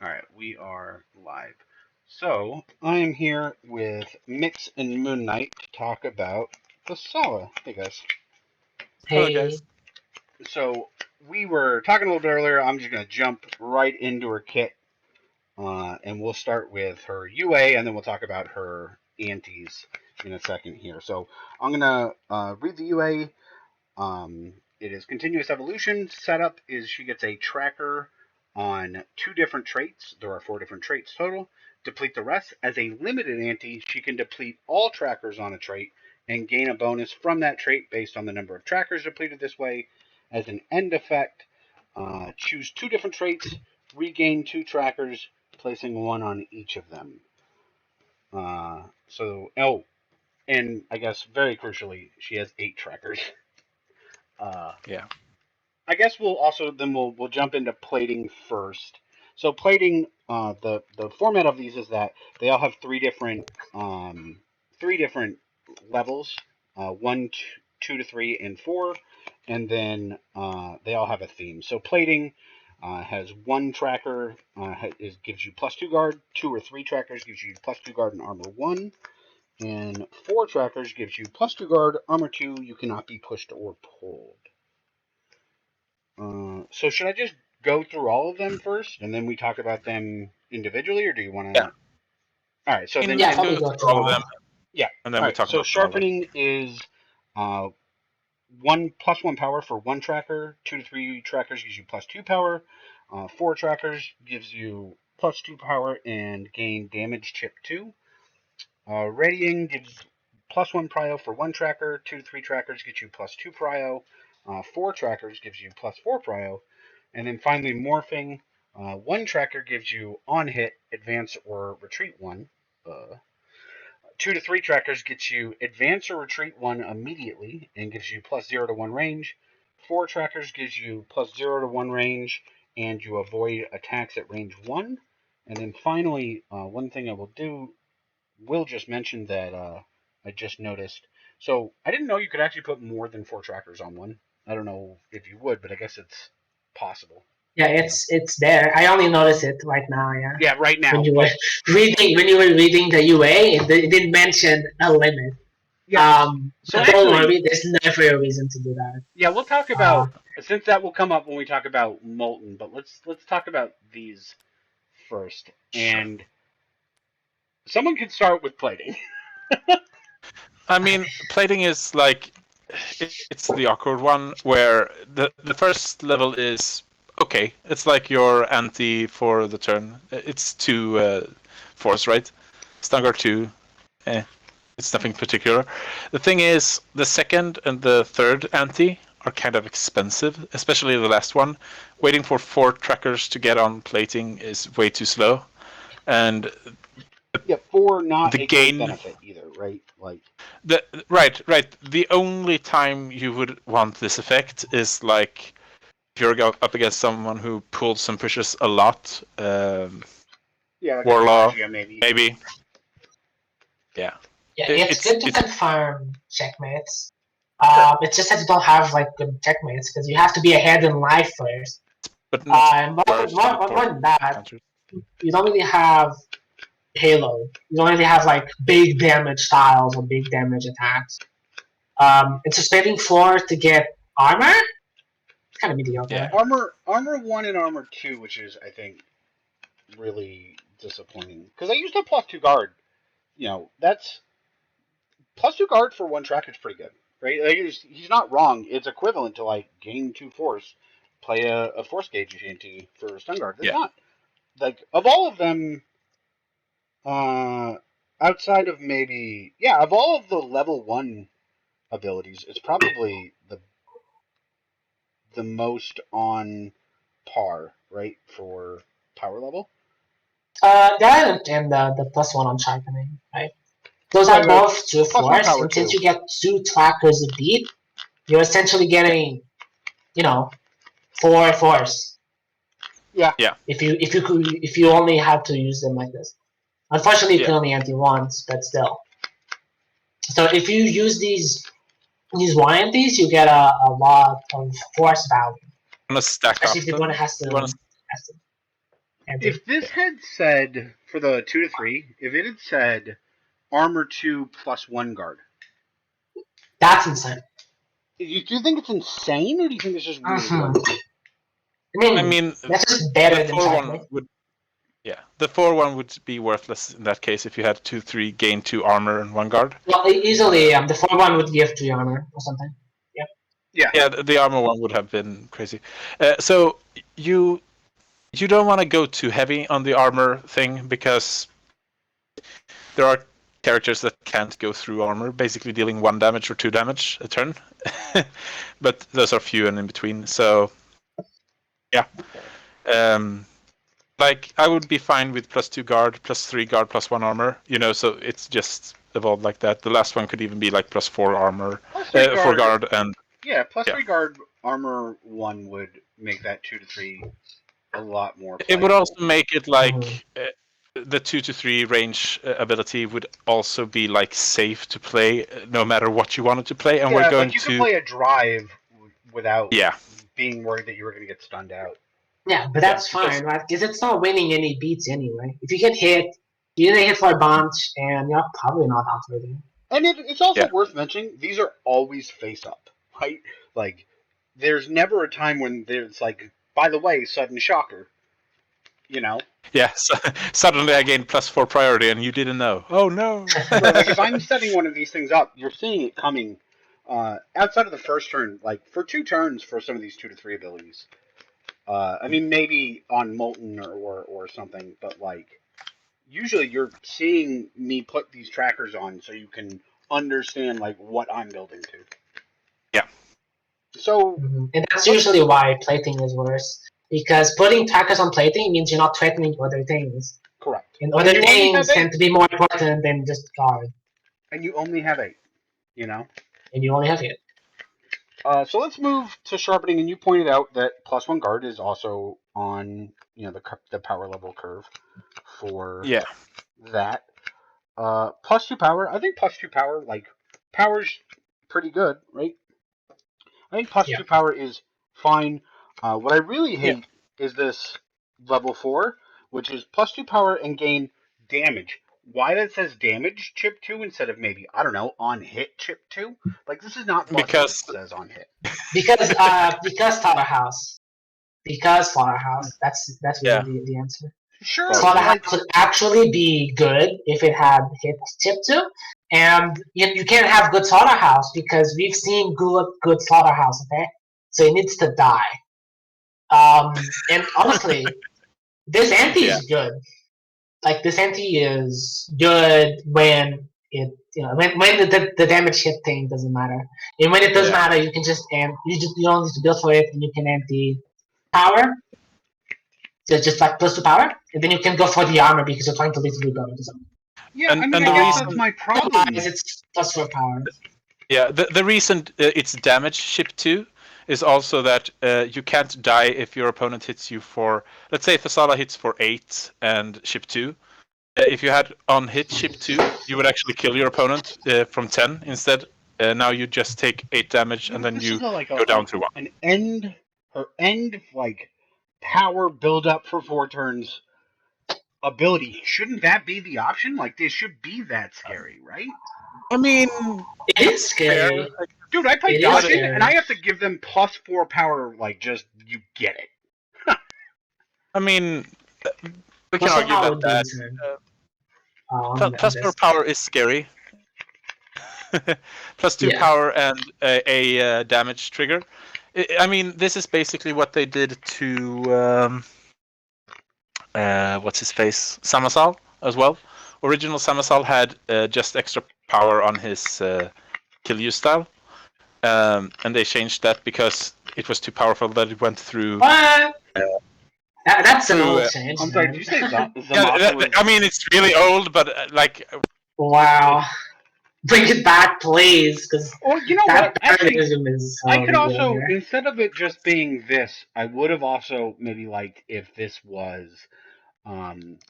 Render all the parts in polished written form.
Alright, we are live. So, I am here with MiX and Moon Knight to talk about Thessala. Hey guys. Hello, Hey, guys. So, we were talking a little bit earlier. I'm just going to jump right into her kit. And we'll start with her UA, and then we'll talk about her antis in a second here. So, I'm going to read the UA. It is continuous evolution. Setup is she gets a tracker on 2 different traits. There are 4 different traits total. Deplete the rest. As a limited anti, she can deplete all trackers on a trait and gain a bonus from that trait based on the number of trackers depleted this way. As an end effect, choose 2 different traits, regain 2 trackers, placing 1 on each of them. And I guess very crucially, she has 8 trackers. Yeah. I guess we'll jump into plating first. So plating, the format of these is that they all have 3 different levels, 1, 2 to 3, and 4, and then they all have a theme. So plating has 1 tracker gives you +2 guard, 2 or 3 trackers gives you +2 guard and armor 1, and 4 trackers gives you +2 guard, armor 2. You cannot be pushed or pulled. So should I just go through all of them first, and then we talk about them individually, or do you want to? Yeah. All right. So then, yeah, Let's probably go go through through all of all. them, yeah. and then All we right. talk So about all of them. sharpening is 1 +1 power for 1 tracker. 2 to 3 trackers gives you +2 power. 4 trackers gives you +2 power and gain damage chip 2. Readying gives +1 prio for 1 tracker. 2 to 3 trackers get you +2 prio. 4 trackers gives you +4 prio. And then finally, morphing. 1 tracker gives you on hit, advance, or retreat 1. 2 to 3 trackers gets you advance or retreat 1 immediately and gives you +0 to 1 range. 4 trackers gives you +0 to 1 range and you avoid attacks at range 1. And then finally, one thing I will just mention that I just noticed. So I didn't know you could actually put more than 4 trackers on one. I don't know if you would, but I guess it's possible. Yeah, it's there. I only noticed it right now. Yeah, Yeah, right now. when you were reading the UA, it didn't mention a limit. Yeah. So But don't actually, worry, there's never a reason to do that. yeah, we'll talk about since that will come up when we talk about molten. But let's talk about these first. Sure. And someone could start with plating. I mean, plating is like it's the awkward one where the first level is okay. It's like your anti for the turn. It's 2 force, right? Stungar 2. It's nothing particular. The thing is, the second and the third anti are kind of expensive, especially the last one. Waiting for 4 trackers to get on plating is way too slow, and Yeah, for not the a gain great benefit either, right? Like right. The only time you would want this effect is like if you're up against someone who pulls and pushes a lot. yeah, like Warlaw, a maybe. Yeah, it's good to confirm checkmates. It's just that you don't have like good checkmates because you have to be ahead in life first. But not more than that, you don't really have Halo. You don't really have like big damage tiles or big damage attacks. It's suspending 4 to get armor. It's kind of mediocre. Yeah. Armor 1 and armor 2, which is I think really disappointing because I used a +2 guard. You know, that's +2 guard for 1 track is pretty good, right? Like he's not wrong. It's equivalent to like gain 2 force, play a force gauge anti for stun guard. It's not like of all of them, outside of maybe of all of the level 1 abilities, it's probably the most on par, right, for power level. That and the +1 on sharpening, right? Those are both 2 force, and since you get 2 trackers a beat, you're essentially getting, 4 force. Yeah. If you only had to use them like this, unfortunately you can only anti once, but still. So if you use these one antis, you get a lot of force value. Want to stack especially up if the opponent has to. If this had said, for the 2 to 3, if it had said armor 2 plus 1 guard, That's insane. do you think it's insane, or do you think it's just really good? I I mean, that's just better the than 4-1 cycling. would. Yeah, the 4-1 would be worthless in that case if you had 2-3 gain 2 armor and 1 guard. Well, easily, the 4-1 would give 3 armor or something. Yeah, the armor one would have been crazy. So you don't want to go too heavy on the armor thing because there are characters that can't go through armor, basically dealing 1 damage or 2 damage a turn. But those are few and in between. So yeah, like I would be fine with +2 guard, +3 guard, +1 armor. So it's just evolved like that. The last one could even be like +4 armor, +3 4 guard, and yeah, +3 guard armor 1 would make that 2 to 3 a lot more playable. It would also make it like the 2 to 3 range ability would also be like safe to play no matter what you wanted to play. And we're going you to could play a drive without yeah. being worried that you were going to get stunned out. Yeah, but that's fine, right? Because it's not winning any beats anyway. If you get hit, you get hit for a bunch, and you're probably not outwitting. And it's also worth mentioning, these are always face up, right? Like, there's never a time when there's like, by the way, sudden shocker. Yeah, so suddenly I gained +4 priority and you didn't know. Oh no! Like if I'm setting one of these things up, you're seeing it coming outside of the first turn, like for 2 turns for some of these 2 to 3 abilities. I mean, maybe on Molten or something, but like usually you're seeing me put these trackers on so you can understand like what I'm building to. Yeah. So, and that's usually why plating is worse. Because putting trackers on plating means you're not threatening other things. correct. And other things tend to be more important than just guard. And you only have 8, And you only have 8. So let's move to sharpening, and you pointed out that +1 guard is also on the power level curve for that. +2 power. I think +2 power, like power's pretty good, right? I think +2 power is fine. What I really hate is this level 4, which is +2 power and gain damage. Why that says damage chip 2 instead of maybe, I don't know, on hit chip 2? Like this is not busted. It says on hit. Because Slaughterhouse. Because Slaughterhouse. That's really the answer. Sure. Slaughterhouse would actually be good if it had hit chip 2. And you can't have good Slaughterhouse because we've seen good Slaughterhouse, okay? So it needs to die. And honestly, this anti is good. Like this anti is good when it when the damage hit thing doesn't matter. And when it does matter, you can just you don't need to build for it, and you can anti power. So just like +2 power, and then you can go for the armor because you're trying to literally go into something. Yeah, I mean, I guess that's my problem. It's +4 power. Yeah, the reason it's damage ship 2 is also that you can't die if your opponent hits you for, let's say Thessala hits for 8 and ship 2. If you had on hit ship 2, you would actually kill your opponent from 10 instead. Now you just take 8 damage and then you go down to 1. An end like power build up for 4 turns ability. Shouldn't that be the option? Like this should be that scary, right? I mean, it is scary. Dude, I play Dodging and I have to give them +4 power, like just you get it. I mean, we can argue that +4 power is scary. +2 power and a damage trigger. I mean, this is basically what they did to what's his face, Samasal as well. Original Samasal had just extra power on his kill you style, and they changed that because it was too powerful that it went through. What? That's an old change. I'm sorry, did you say I mean, it's really old, but like. Wow. Bring it back, please, because you know what? Actually, I could also, instead of it just being this, I would have also maybe liked if this was,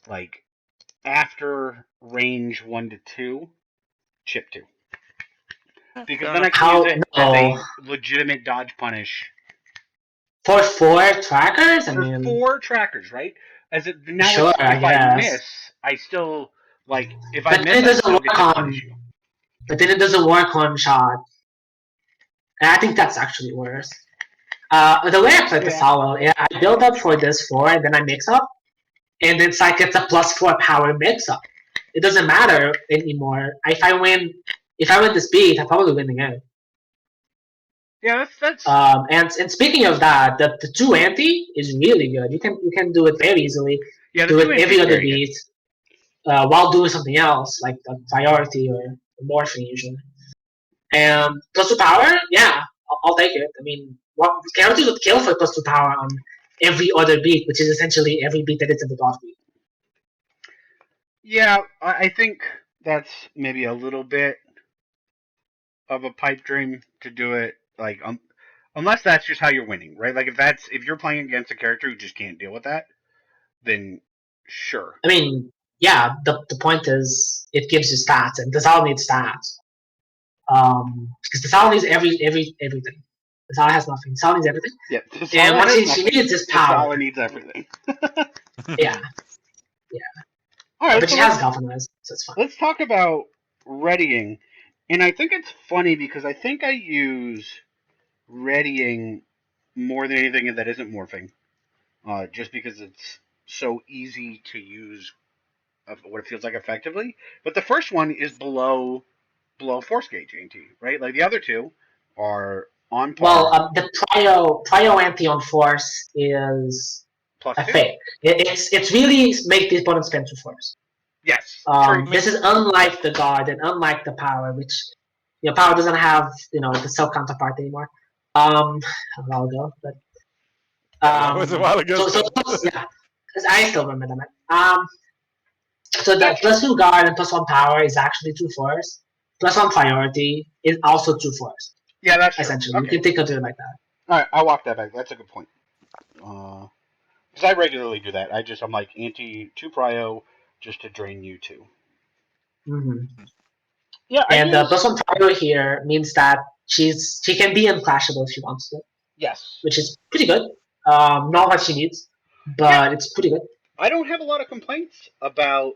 like after range 1 to 2, chip 2, because then I can use it as a legitimate dodge punish For 4 trackers, I For mean, 4 trackers, right? As it now, sure, I if I guess. miss, I still like if I But miss, then it I doesn't still get work to on. punish you. But then it doesn't work on shot. And I think that's actually worse. The way I play Thessala, I build up for this 4, and then I mix up, and it's like it's a +4 power mix up. It doesn't matter anymore. If I win this beat, I probably win the game. Yeah, that's. And speaking of that, the 2 anti is really good. You can do it very easily. Yeah, the do 2 it every anti other beat while doing something else like a priority or morphing usually. And +2 power, yeah, I'll take it. I mean, characters would kill for +2 power on every other beat, which is essentially every beat that it's in the dot beat. Yeah, I think that's maybe a little bit of a pipe dream to do it like unless that's just how you're winning, right? Like if you're playing against a character who just can't deal with that, then sure. I mean, yeah, the point is it gives you stats, and Thessala needs stats. Because Thessala needs everything. Thessala has nothing. Thessala needs everything. Yeah, And what she needs is power. Thessala needs everything. Yeah. All right, But so she has galvanized, so it's fine. let's talk about readying. And I think it's funny because I think I use readying more than anything that isn't morphing, just because it's so easy to use of what it feels like effectively. But the first one is below force gauge ANT, right? Like the other two are on par. Well, the prio anti on force is a +2. fake. It's really make the opponent spend 2 force. Yes. This is unlike the guard and unlike the power, which power doesn't have the self counterpart anymore. A while ago, but that was a while ago. So yeah, I still remember that. So the +2 guard and +1 power is actually 2 force. +1 priority is also 2 force. Yeah, that's true. Essentially, Okay. you can think of it like that. All right, I'll walk that back. That's a good point. Because I regularly do that. I'm like anti 2 prio just to drain you 2. Mm-hmm. Yeah, and the +1 prio here means that she can be unclashable if she wants to. Yes. Which is pretty good. Not what she needs, but it's pretty good. I don't have a lot of complaints about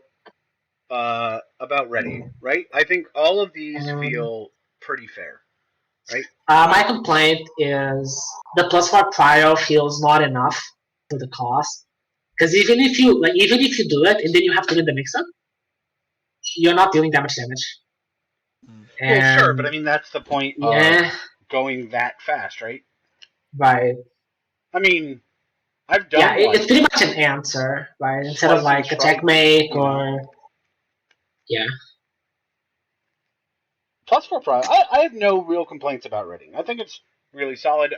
readying, right? I think all of these feel pretty fair, right? My complaint is the +4 prio feels not enough for the cost. Because even if you do it and then you have to win the mix-up, you're not dealing that much damage. Well, sure, but I mean that's the point of going that fast, right? Right. I mean, I've done. Yeah, it's pretty much an answer, right? Instead of like a checkmate or yeah. +4 prio. I have no real complaints about readying. I think it's really solid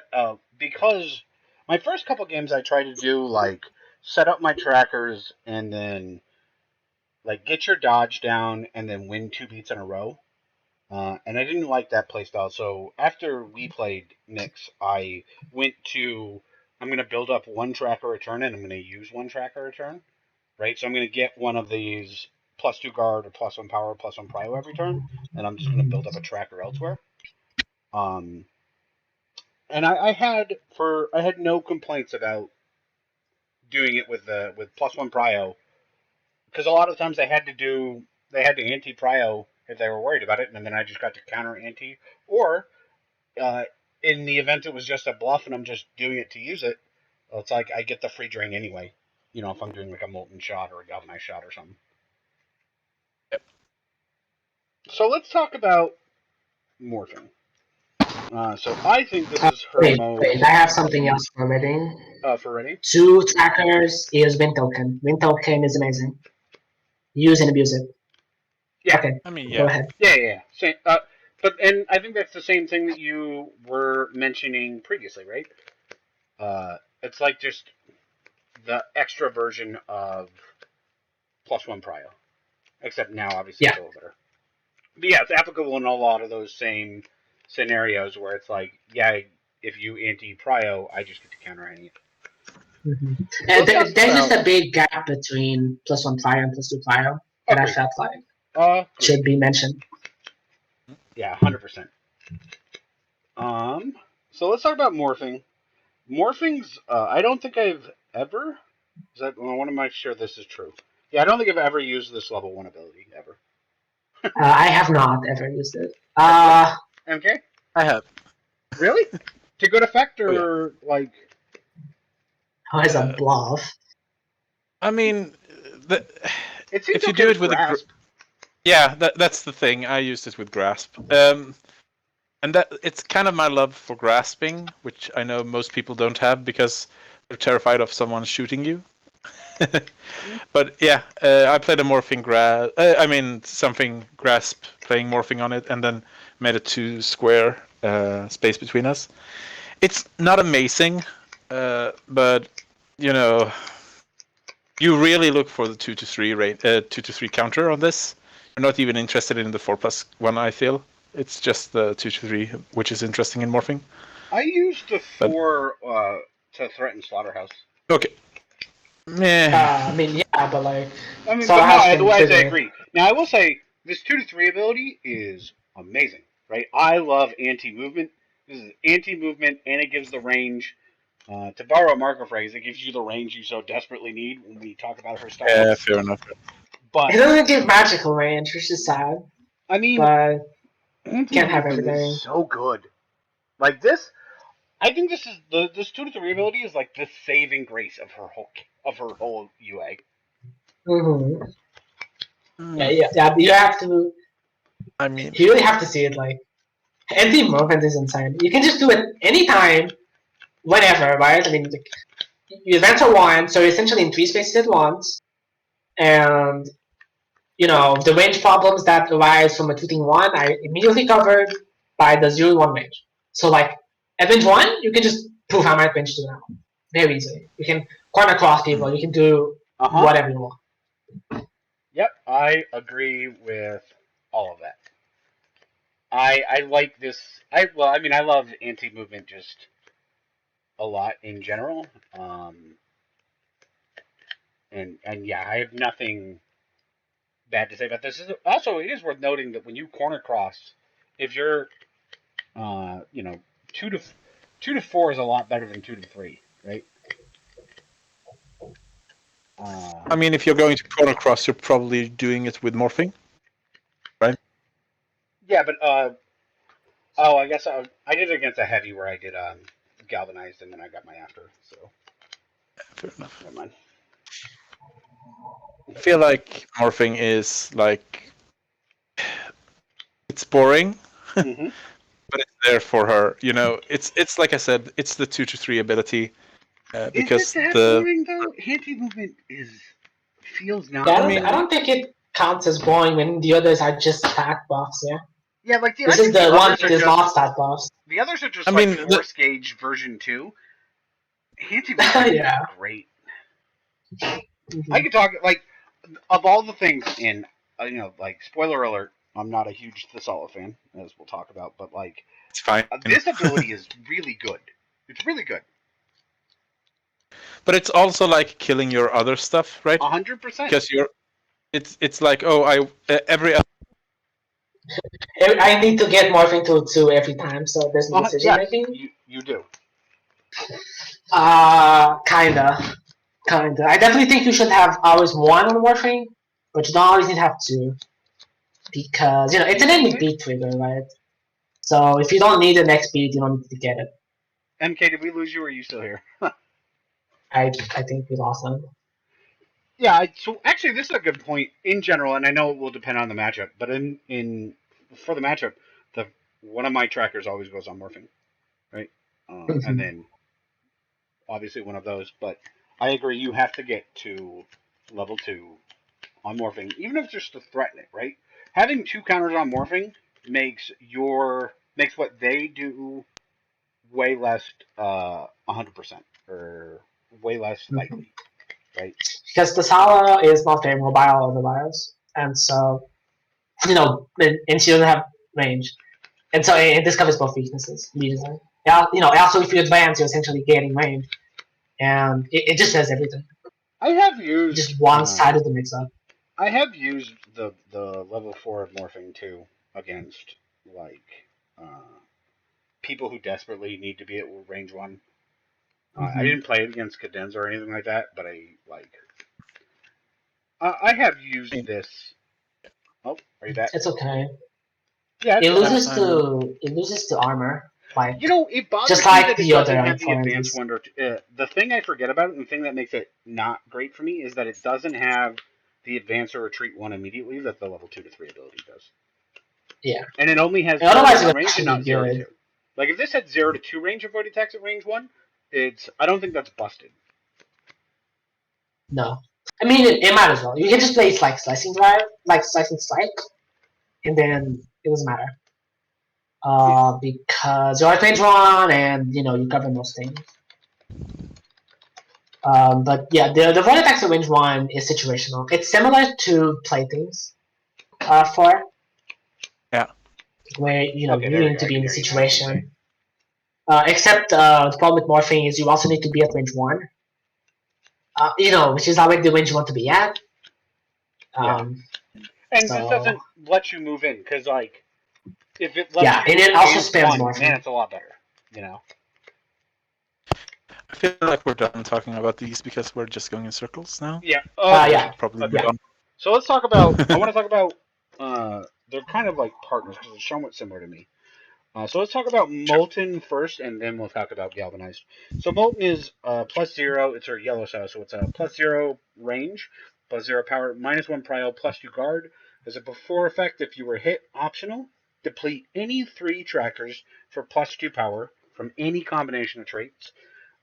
because my first couple games I tried to do like set up my trackers and then like get your dodge down and then win 2 beats in a row. And I didn't like that playstyle. So after we played MiX, I went to I'm going to build up 1 tracker a turn and I'm going to use 1 tracker a turn, right? So I'm going to get one of these +2 guard or +1 power, +1 prio every turn, and I'm just going to build up a tracker elsewhere. And I had no complaints about doing it with +1 prio because a lot of times they had to anti prio if they were worried about it, and then I just got to counter anti. Or in the event it was just a bluff and I'm just doing it to use it, well, it's like I get the free drain anyway. If I'm doing like a molten shot or a galvanized shot or something. Yep. So let's talk about morphing. So I think this is her most. Wait, I have something else for reading. For ready? 2 trackers is Wind Token. Wind Token is amazing. Use and abuse it. Yeah. Okay. I mean, Go ahead. Yeah. Same, and I think that's the same thing that you were mentioning previously, right? It's like just the extra version of +1 prio, except now obviously it's a little better. But yeah, it's applicable in a lot of those same scenarios where it's like, yeah, if you anti prio, I just get to counter any. Mm-hmm. And there's just a big gap between +1 prio and +2 prio that I felt like should be mentioned. Yeah, 100%. So let's talk about morphing. Morphings, I don't think I've ever. I want to make sure this is true. Yeah, I don't think I've ever used this level 1 ability, ever. I have not ever used it. MK? I have. Really? To good effect, Oh, yeah. or like. As a bluff. I mean, It seems if you okay do with it with grasp. yeah, that's the thing. I used it with grasp. And that it's kind of my love for grasping, which I know most people don't have because they're terrified of someone shooting you. But yeah, I played a morphing something grasp, playing morphing on it, and then made a 2 square space between us. It's not amazing, but you know, you really look for the 2 to 3 2 to 3 counter on this. You're not even interested in the 4+1. I feel it's just the 2 to 3 which is interesting in morphing. I used the But 4 to threaten Slaughterhouse. okay. I mean, yeah, but like, I mean, but no, Slaughterhouse can otherwise I trigger. agree. Now, I will say, this 2 to 3 ability is amazing, right? I love anti-movement. This is anti-movement, and it gives the range. To borrow a marker phrase, it gives you the range you so desperately need when we talk about her styles. Fair enough. But, It doesn't give magical range, which is sad, I mean, but can't have anti-movement everything. is so good. Like this, I think this 2 to 3 ability is like the saving grace of her whole UA. Mm-hmm. Hmm. Yeah. You have to. I mean, You really have to see it. Like, anti-movement is insane. You can just do it anytime, whenever, right? I mean, like, you advance a 1, so you're essentially in 3 spaces at once, and the range problems that arise from a 2-1 are immediately covered by the 0-1 range. So, like, at range 1, you can just prove how much range 2 now. Very easily. You can corner cross people, you can do whatever you want. Yep, I agree with all of that. I like this. I mean, I love anti-movement just a lot in general. And yeah, I have nothing bad to say about this. Also, it is worth noting that when you corner cross, if you're, you know, 2 to 4 is a lot better than 2 to 3, right? I mean, if you're going to corner cross, you're probably doing it with morphing, right? Yeah, but oh, I guess I did it against a heavy where I did galvanized, and then I got my after. So Fair enough. never mind. I feel like morphing is like it's boring, Mm-hmm. but it's there for her. It's like I said, it's the 2 to 3 ability Is it because that the boring though? Anti-movement feels Yeah, not boring. I don't think it counts as boring when the others are just stat buffs, yeah? Yeah, like This I is think the the one others that are is just not stat buffs. the others are just I like mean, force gauge version 2. Anti-movement is Yeah. great. Mm-hmm. I could talk like of all the things in like spoiler alert. I'm not a huge Thessala fan, as we'll talk about, but like it's fine. this ability is really good. It's really good. But it's also like killing your other stuff, right? 100%. Because it's like every I need to get morphing to 2 every time, so there's no decision Yes, making. you do. Kinda. I definitely think you should have always 1 on morphing, but you don't always need to have 2. Because, it's an enemy beat trigger, right? So if you don't need the next beat, you don't need to get it. MK, did we lose you, or are you still here? I think we lost them. Yeah, so actually, this is a good point in general, and I know it will depend on the matchup. But in for the matchup, the one of my trackers always goes on morphing, right? And then obviously one of those. But I agree, you have to get to level 2 on morphing, even if it's just to threaten it, right? Having 2 counters on morphing makes what they do way less 100% or way less likely, right? Because the Thessala is not very mobile otherwise, and so and she doesn't have range, and so this covers both weaknesses immediately. Yeah, also if you advance, you're essentially gaining range, and it just does everything. I have used Just one side of the mix up. I have used the level 4 of morphing too against like people who desperately need to be at range 1. I didn't play it against Cadenza or anything like that, but I have used this. Oh, are you back? It's okay. Yeah, It it's loses to armor, like it bothers just me like that it the other doesn't have the advanced authorities. one. The thing I forget about it, and the thing that makes it not great for me, is that it doesn't have the advance or retreat one immediately that the level 2 to 3 ability does. Yeah. And it only has And otherwise, 0 it to would 1 range and actually be not 0 to good. 2. Like if this had 0 to 2 range avoid attacks at range 1, I don't think that's busted. No. I mean, it might as well. You can just play like slicing drive, like slicing strike, and then it doesn't matter. Because you're at range 1 and you cover most things. But yeah, the void attacks at range 1 is situational. It's similar to playthings 4. Yeah. Where Okay, you there we need go. to I be can in the hear you now. situation. Except the problem with morphing is you also need to be at range 1. Which is not like the range you want to be at. And So this doesn't let you move in because if it lets yeah, you and it also advance spams 1, morphing. man, it's a lot better. I feel like we're done talking about these because we're just going in circles now. Yeah. We Yeah. should probably Okay. move on. So let's talk about. I want to talk about. They're kind of like partners because they're somewhat similar to me. So let's talk about Molten first, and then we'll talk about Galvanized. So Molten is +0. It's our yellow style, so it's a +0 range, +0 power, -1 prio, +2 guard. As a before effect, if you were hit, optional, deplete any 3 trackers for +2 power from any combination of traits.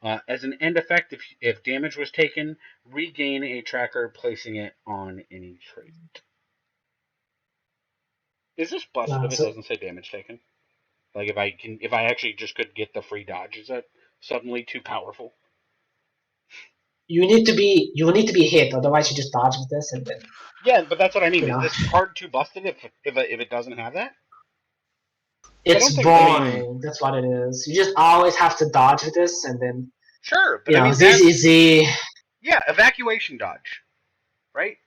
As an end effect, if damage was taken, regain a tracker, placing it on any trait. Is this busted if it doesn't say damage taken? Like if I actually just could get the free dodge, is that suddenly too powerful? You need to be hit, otherwise you just dodge with this and then. Yeah, but that's what I mean. Is this card too busted if it doesn't have that? It's boring. That's what it is. You just always have to dodge with this and then. Sure, but I mean easy. Yeah, evacuation dodge, right?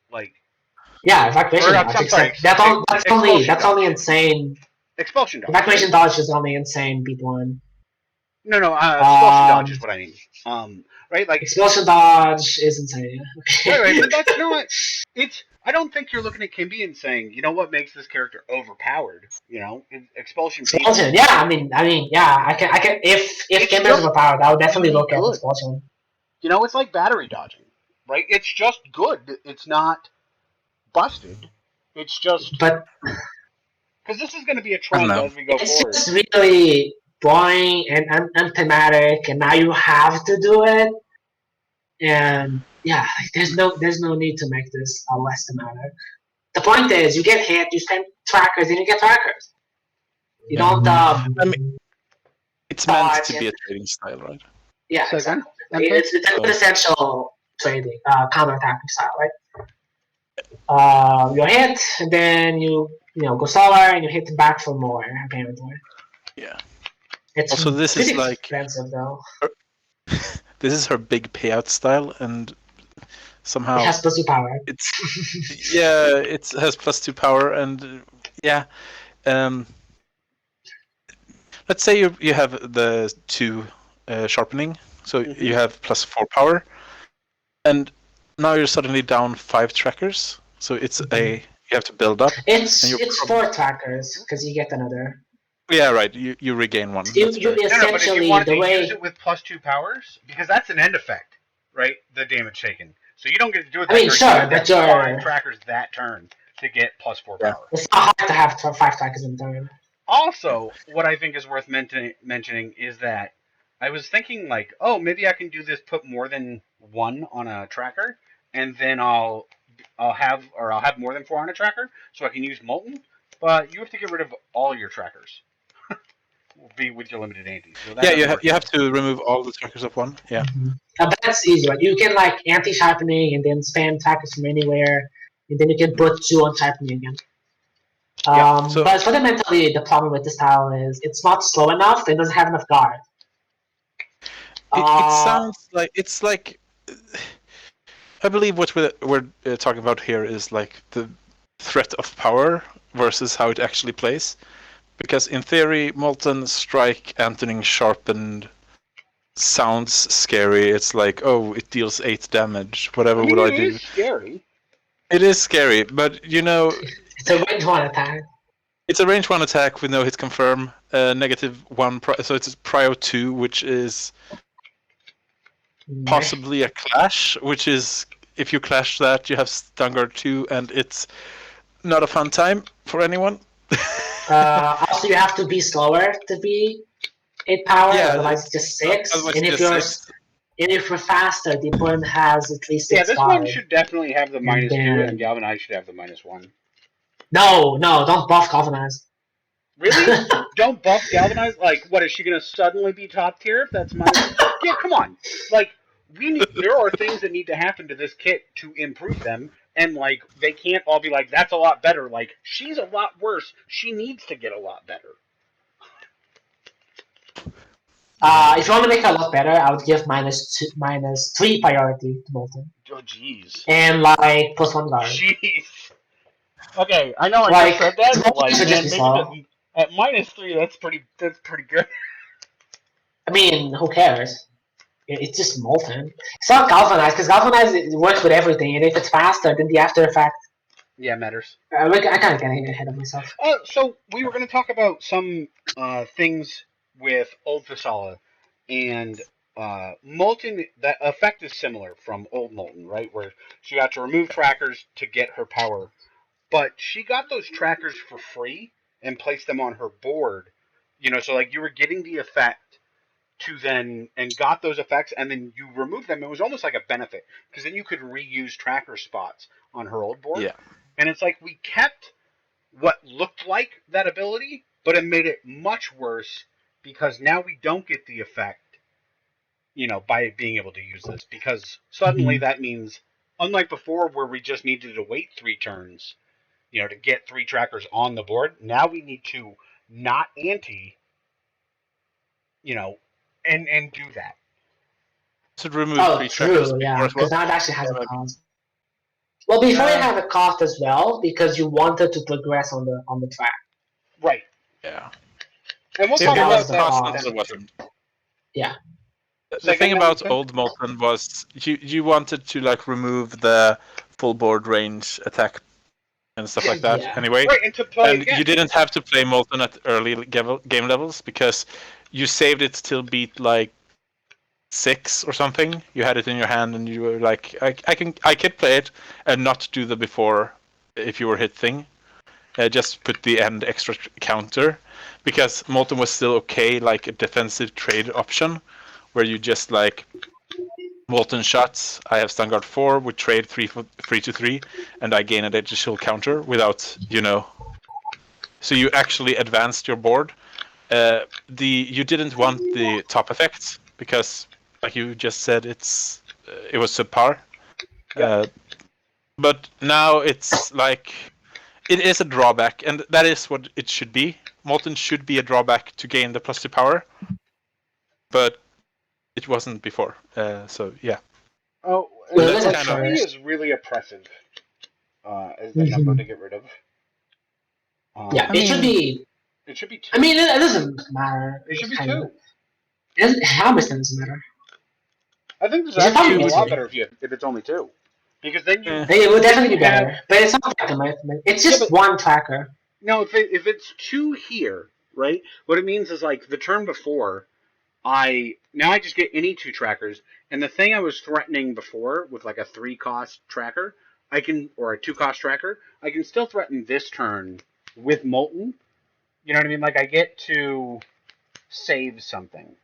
Yeah, evacuation dodge. I'm sorry, that's only insane. Expulsion dodge. Evacuation dodge is only insane. Beat 1. No, expulsion dodge is what I mean. Right? Expulsion dodge is insane. Right, but that's not. I don't think you're looking at Kimby and saying, you know what makes this character overpowered. Expulsion. Expulsion. Yeah, I mean, yeah. I can. If Kimby is overpowered, I would definitely look at expulsion. It's like battery dodging, right? It's just good. It's not busted. It's just. But because this is going to be a trend as we go forward. It's just really boring and unthematic, and now you have to do it. And yeah, there's no need to make this less thematic. The point is, you get hit, you spend trackers, and you get trackers. You don't. I mean, it's meant to be a trading style, right? Yeah, exactly. It's an essential trading counter-attacking style, right? You hit, and then you go slower, and you hit back for more, apparently. Yeah. It's also, this is like expensive, though. This is her big payout style, and somehow it has +2 power. It has +2 power, and yeah. Let's say you have the 2 sharpening, so you have +4 power, and now you're suddenly down 5 trackers. So it's you have to build up. It's 4 trackers because you get another. Yeah, right. You regain 1. But if you want to use it with +2 powers, because that's an end effect, right? The damage taken. So you don't get to do it that turn. Sure, but 5 trackers that turn to get +4 power. It's not hard to have 5 trackers in turn. Also, what I think is worth mentioning is that I was thinking maybe I can do this, put more than 1 on a tracker, and then I'll have more than 4 on a tracker, so I can use Molten. But you have to get rid of all your trackers. With your limited anti. So you have to remove all the trackers of 1. Yeah. But that's easy. Right? You can anti-sharpening and then spam trackers from anywhere, and then you can put 2 on sharpening again. But fundamentally, the problem with this style is it's not slow enough. It doesn't have enough guard. It sounds like it's like. I believe what we're talking about here is like the threat of power versus how it actually plays. Because in theory, Molten, Strike, Antoning, Sharpened, sounds scary. It's like, oh, it deals 8 damage. Whatever I mean, would I it do? is scary. It is scary, but It's a range one attack. it's a range 1 attack with no hit confirm, -1, so it's prio 2, which is possibly a clash, which is, if you clash that, you have stun guard 2, and it's not a fun time for anyone. Also, you have to be slower to be 8 power, Yeah, otherwise it's just 6. otherwise And it's if just you're 6. and if you're faster, the opponent has at least 6 Yeah, this guard. one should definitely have the And -2, and then- Galvanize should have the -1. No, don't buff Galvanize. Really? Don't buff Galvanize? Like, what, is she going to suddenly be top tier if that's minus? Yeah, come on. Like, there are things that need to happen to this kit to improve them, and, like, they can't all be like, that's a lot better. Like, she's a lot worse. She needs to get a lot better. If you want to make it a lot better, I would give -3 priority to Molten. Oh, jeez. And, like, +1 guard. Jeez. Okay, I know I Like, just said that, but, like, should just man, be maybe slow. at -3, that's pretty good. I mean, who cares? It's just Molten. It's not Galvanize, because Galvanize it works with everything, and if it's faster, then the after effect. Yeah, matters. I kind of getting ahead of myself. So we were going to talk about some things with Old Thessala, and Molten. That effect is similar from Old Molten, right? Where she got to remove trackers to get her power, but she got those trackers for free and placed them on her board. So like you were getting the effect to then and got those effects, and then you remove them. It was almost like a benefit because then you could reuse tracker spots on her old board. Yeah. And it's like we kept what looked like that ability, but it made it much worse because now we don't get the effect, by being able to use this. Because suddenly that means, unlike before where we just needed to wait 3 turns, to get 3 trackers on the board, now we need to not ante, and do that. To remove 3 true, trackers yeah, before as well. because now it actually has a cost. Well, before it had a cost as well, because you wanted to progress on the track. Right. Yeah. And we'll It talk about was that. cost, it wasn't. Yeah. The thing about Old Molten was you wanted to like remove the full board range attack and stuff like that anyway. Right, and to play again. You didn't have to play Molten at early game levels because you saved it till beat like 6 or something. You had it in your hand and you were like, I can play it and not do the before if you were hit thing. Just put the end extra counter because Molten was still okay, like a defensive trade option where you just like Molten shots. I have stun guard 4, we trade 3 to 3, and I gain an additional counter without, So you actually advanced your board. You didn't want the top effects because, like you just said, it was subpar. But now it's like it is a drawback, and that is what it should be. Molten should be a drawback to gain the +2 power, but it wasn't before. So yeah. Oh, Well, and that's 3 is really oppressive. As the number to get rid of. It should be. It should be 2. I mean, it doesn't matter. It should be 2. How much doesn't matter? I think this It should actually probably a be lot 2. better if it's only 2, because then you. It would definitely be better, but it's not like a movement. It's just one tracker. No, if it's 2 here, right? What it means is like the turn before, I just get any 2 trackers, and the thing I was threatening before with like a 3-cost tracker, or a 2-cost tracker, I can still threaten this turn with Molten. You know what I mean? Like I get to save something.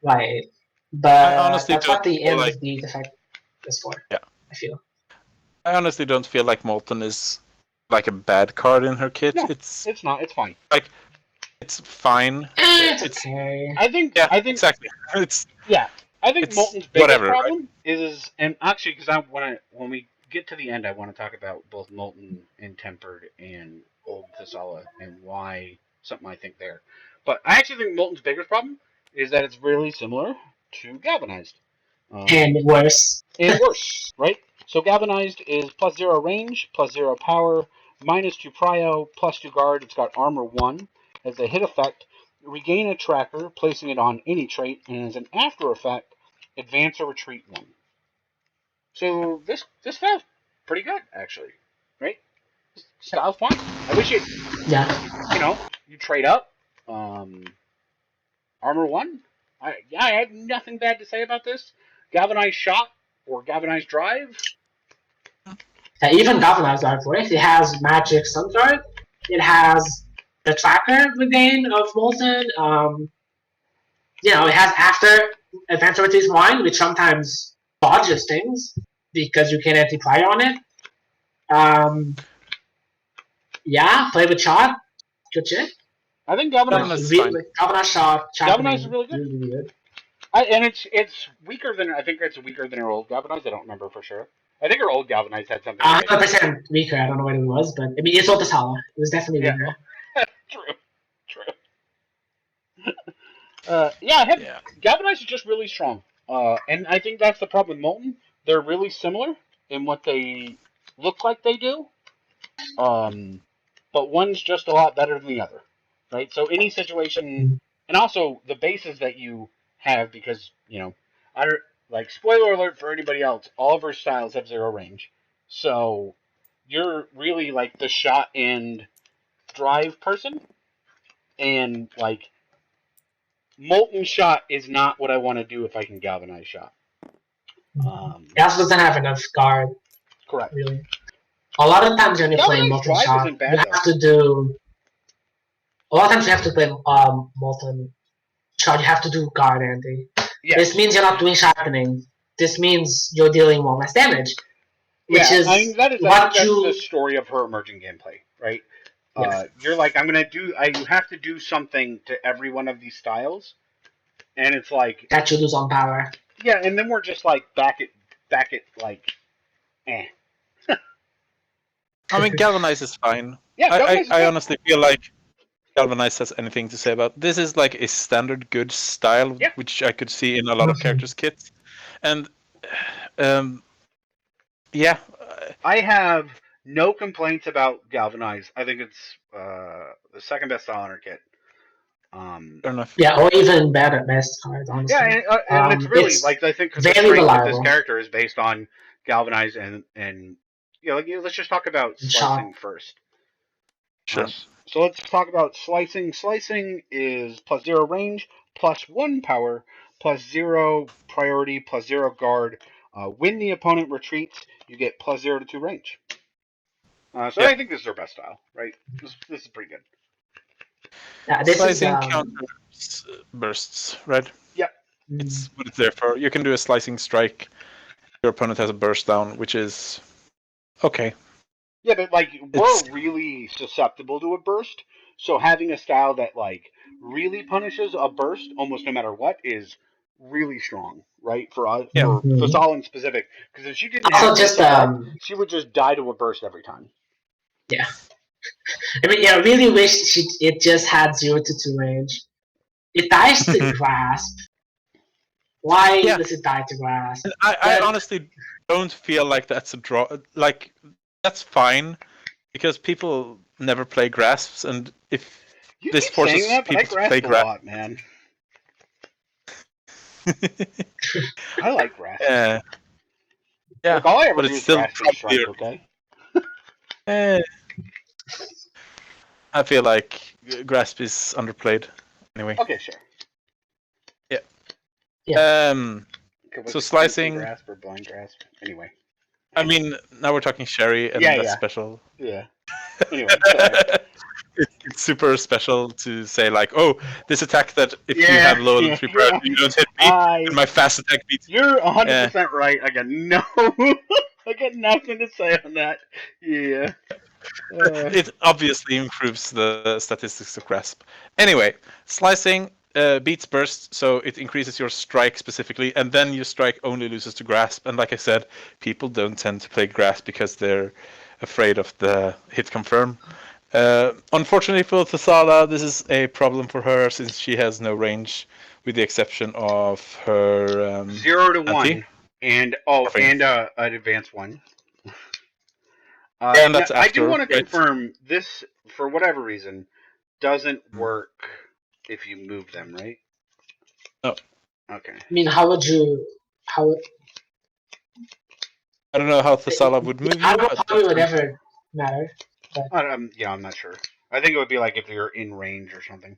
Right, but I honestly that's what the end like, of the effect is for. Yeah, I feel. I honestly don't feel like Molten is like a bad card in her kit. No, it's not. It's fine. Like it's fine. It's okay. I think exactly. It's I think Molten's biggest problem right? is, and actually, because when we get to the end, I want to talk about both Molten and Tempered and Old Thessala and why something I think there. But I actually think Molten's biggest problem is that it's really similar to Galvanized. And worse. And worse, right? So Galvanized is +0 range, +0 power, -2 prio, +2 guard. It's got armor 1 as a hit effect. Regain a tracker, placing it on any trait, and as an after effect, advance or retreat 1. So this style's pretty good, actually, right? This style's fine. I wish it, you trade up, armor 1. I have nothing bad to say about this. Galvanized shot or galvanized drive. Even galvanized drive works. It has magic sun guard. It has the tracker regain of molten. It has after advance or retreat 1, which sometimes dodges things because you can anti-fire on it. Play with shot. Good shit. I think galvanized is fine. Galvanized shot. Galvanized is really good. Really good. And it's weaker than her old galvanized. I don't remember for sure. I think her old galvanized had something. 100% weaker. I don't know what it was, but I mean, it's all Thessala. It was definitely weaker. True. Galvanized is just really strong. And I think that's the problem with Molten. They're really similar in what they look like they do. But one's just a lot better than the other, right? So any situation, and also the bases that you have, because spoiler alert for anybody else, all of her styles have 0 range, so you're really like the shot and drive person, and like molten shot is not what I want to do if I can galvanize shot. It also doesn't have enough guard. Correct. Really. A lot of times when you play molten shot, you have to do. A lot of times you have to play molten shot. You have to do guard anti. Yes. This means you're not doing sharpening. This means you're dealing more less damage. Which is that's the story of her emerging gameplay, right? Yes. You're like, you have to do something to every one of these styles, and it's like that you lose on power. Yeah, and then we're just like back at like, eh. I mean, Galvanize is fine. Yeah, I honestly feel like Galvanize has anything to say about. This is like a standard good style, which I could see in a lot of characters' kits, and I have no complaints about Galvanize. I think it's the second best style in our kit. Fair enough. Yeah, or even better best card, honestly. Yeah, and it's really like I think the strength of this character is based on Galvanize and let's just talk about slicing first. Sure. So let's talk about slicing. Slicing is +0 range, +1 power, +0 priority, +0 guard. When the opponent retreats, you get +0 to 2 range. I think this is our best style, right? This is pretty good. Yeah, this slicing counters bursts, right? Yeah. It's what it's there for. You can do a slicing strike. Your opponent has a burst down, which is okay. Yeah, but like we're really susceptible to a burst, so having a style that like really punishes a burst almost no matter what is really strong, right? For us, for Thessala in specific, because if she didn't have she would just die to a burst every time. Yeah. I mean, I really wish it just had 0 to 2 range. It dies to grasp. Why does it die to grasp? I honestly don't feel like that's a draw. Like that's fine because people never play grasps, and if this forces people to play grasp, a lot, man. I like grasp. Yeah. Like, all I ever do is grasp and strike, okay? I feel like grasp is underplayed. Anyway. Okay, sure. Yeah. So slicing. Grasp or blind grasp. Anyway. I mean, now we're talking Sherry, and that's special. Yeah. Anyway. It's super special to say like, oh, this attack that if you have lower than 3 priority, you don't hit me, and my fast attack beats. You're 100% right. I got I got nothing to say on that. Yeah. It obviously improves the statistics of grasp. Anyway, slicing beats burst, so it increases your strike specifically, and then your strike only loses to grasp. And like I said, people don't tend to play grasp because they're afraid of the hit confirm. Unfortunately for Thessala, this is a problem for her since she has no range, with the exception of her 0 to 1, and an advanced 1. And that's I do want to confirm this, for whatever reason, doesn't work if you move them, right? No. Okay. I mean, how would you? How? I don't know how Thessala would move I you, don't know but how it would ever matter. Yeah, I'm not sure. I think it would be like if you're in range or something.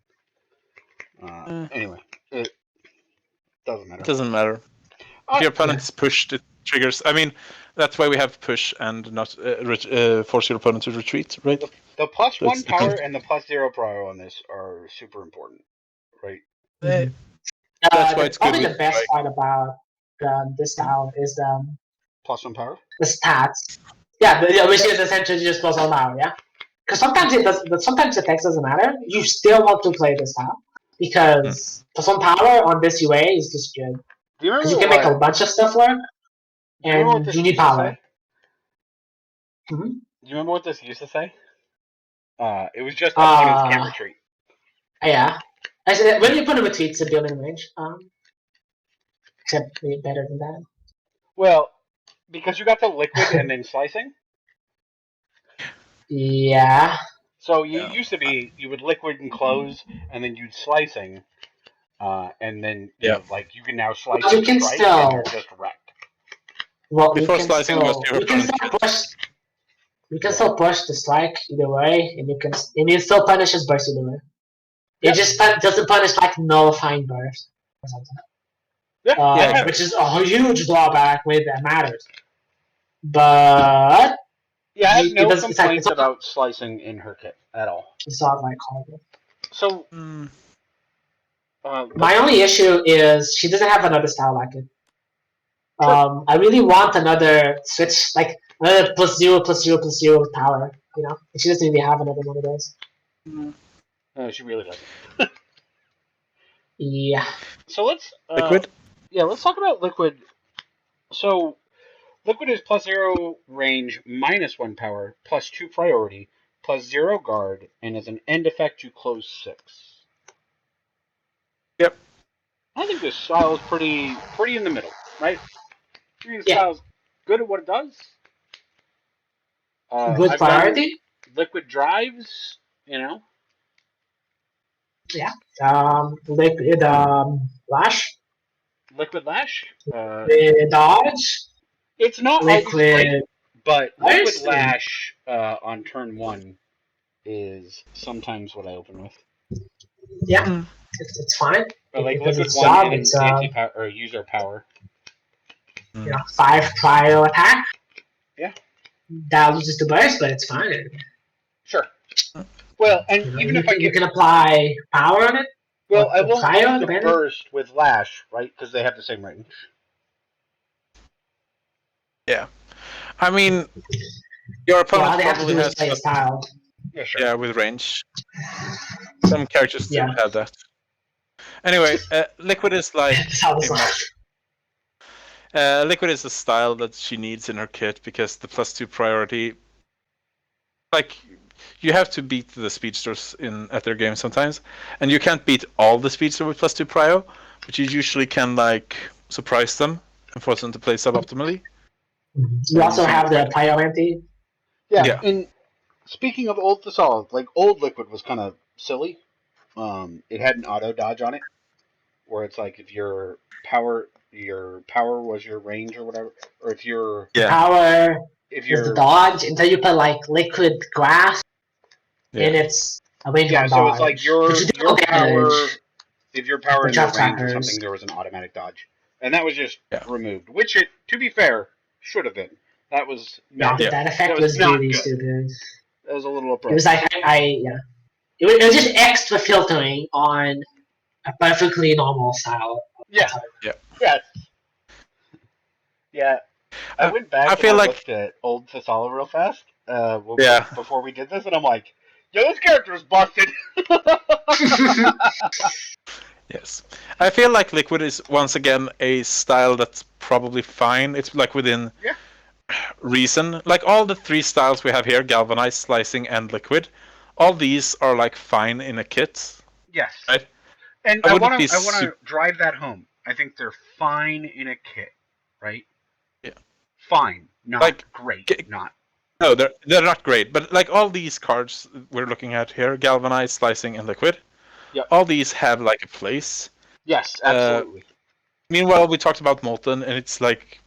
Anyway, it doesn't matter. it doesn't matter. If your opponent is pushed, it triggers. I mean, that's why we have push and not force your opponent to retreat, right? The plus So 1 power and the plus 0 power on this are super important, right? That's why it's good Probably with the best part about this style is Plus 1 power? the stats. Yeah, which is essentially just plus one power. Yeah, because sometimes it does, but sometimes the text doesn't matter. You still want to play this style because plus one power on this UA is just good. Do you Because you remember can make a bunch of stuff work, and this you need used to power. say? Do you remember what this used to say? It was just opponents can't retreat. Yeah. I said when you put a retreat, it's a building range. Except maybe better than that. Well, because you got the liquid and then slicing. Yeah. So you used to be you would liquid and close, and then you'd slicing, and then like you can now slice But you and can strike, still. and you're just wrecked. Well, Before you can slicing still. was your You can opponent's still kit. push. You can still push the strike either way, and it still punishes burst either way. It just doesn't punish like nullifying burst or something. Which is a huge drawback when that matters. But I have no it's complaints about slicing in her kit at all. It's not like horrible. So my only issue is she doesn't have another style like it. I really want another switch, like another +0 +0 power. You know, she doesn't really have another one of those. No, she really doesn't. Yeah. So let's liquid. Yeah, let's talk about liquid. So liquid is +0 range, -1 power, +2 priority, +0 guard, and as an end effect to close 6. Yep. I think this style is pretty in the middle, right? I think this Yeah. style's good at what it does. Good I've priority. done liquid drives, you know. Yeah. Liquid lash. Liquid lash. Liquid dodge. It's not always great, but liquid Lash? lash on turn 1 is sometimes what I open with. Yeah, it's fine. But like because liquid it's 1 job, and it's anti-power or user power. 5 prior attack. Yeah. That loses the burst, but it's fine. Sure. Well, and even if you can apply power on it. Well, I won't prior, use the burst with lash, right? Because they have the same range. Yeah. I mean, your opponent they have to probably do has play a style. Yeah, sure. Yeah, with range. Some characters still have that. Anyway, liquid is like liquid is a style that she needs in her kit because the +2 priority. Like, you have to beat the speedsters at their game sometimes, and you can't beat all the speedsters with +2 prio, but you usually can like surprise them and force them to play suboptimally. You also have the prio anti. Yeah. And speaking of old Thessala, like old liquid was kind of silly. It had an auto dodge on it, where it's like if your power was your range or whatever, or if your power is the dodge until you put like liquid glass, and it's a range one dodge. So it's like your power. If your power in their range or something, there was an automatic dodge, and that was just removed. Which, to be fair, should have been. That was not. That effect was really stupid. That was a little appropriate. It was like It was just extra filtering on a perfectly normal style. Yeah. I went back and looked at old Thessala real fast. Before we did this, and I'm like, yo, this character is busted. Yes. I feel like liquid is once again a style that's probably fine. It's like within reason. Like all the 3 styles we have here, galvanized, slicing, and liquid, all these are like fine in a kit. Yes. Right? And I want to drive that home. I think they're fine in a kit, right? Yeah. Fine, not like, great, not. No, they're not great, but like all these cards we're looking at here, galvanized, slicing, and liquid, Yep. all these have like a place. Yes, absolutely. Meanwhile, we talked about Molten, and it's like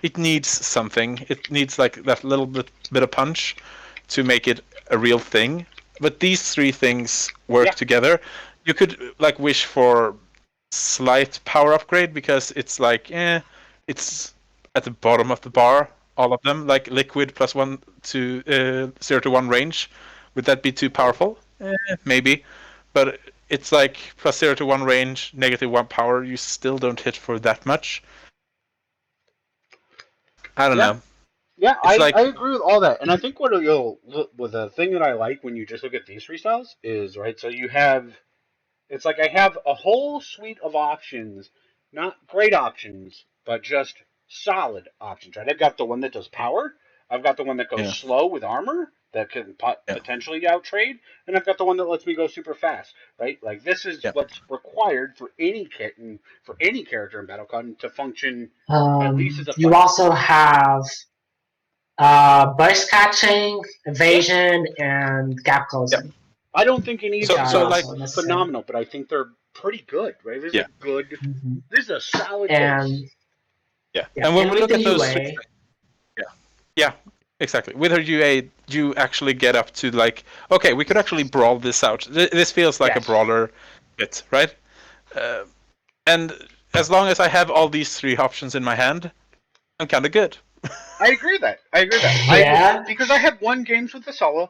it needs something. It needs like that little bit of punch to make it a real thing. But these three things work together. You could like wish for slight power upgrade because it's like it's at the bottom of the bar. All of them like liquid plus 1 to 0 to 1 range. Would that be too powerful? Maybe, but it's like plus 0 to 1 range, negative 1 power. You still don't hit for that much. I don't know. Yeah, It's I like agree with all that, and I think what you'll with the thing that I like when you just look at these three styles is right. So you have, it's like I have a whole suite of options, not great options, but just solid options. Right, I've got the one that does power, I've got the one that goes slow with armor that can potentially outtrade, and I've got the one that lets me go super fast. Right, like this is what's required for any kit and for any character in Battlecon to function at least as a You fighter. also have burst catching, evasion, and gap closing. I don't think any of these so are like phenomenal, but I think they're pretty good, right? This is a good, this is a solid and base. And when and we with look the at those UA, yeah, exactly. With her UA, you actually get up to like, okay, we could actually brawl this out. This feels like a brawler bit, right? And as long as I have all these three options in my hand, I'm kind of good. I agree with that. Because I had won games with Thessala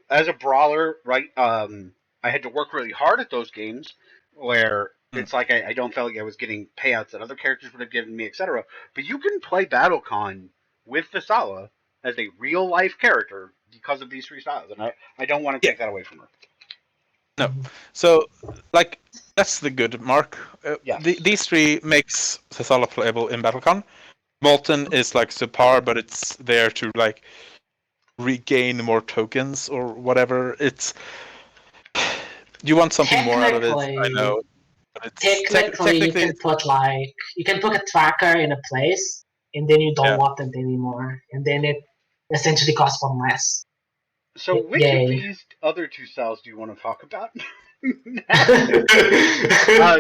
as a brawler, right? I had to work really hard at those games where it's like I don't feel like I was getting payouts that other characters would have given me, etc. But you can play Battlecon with Thessala as a real life character because of these three styles, and I don't want to take that away from her. No, so like that's the good mark. Yes. These three makes Thessala playable in Battlecon. Molten is like subpar, but it's there to like regain more tokens or whatever. It's you want something more out of it. I know. But it's technically, you can put like you can put a tracker in a place, and then you don't want it anymore, and then it essentially costs one less. So, which of these other two styles do you want to talk about?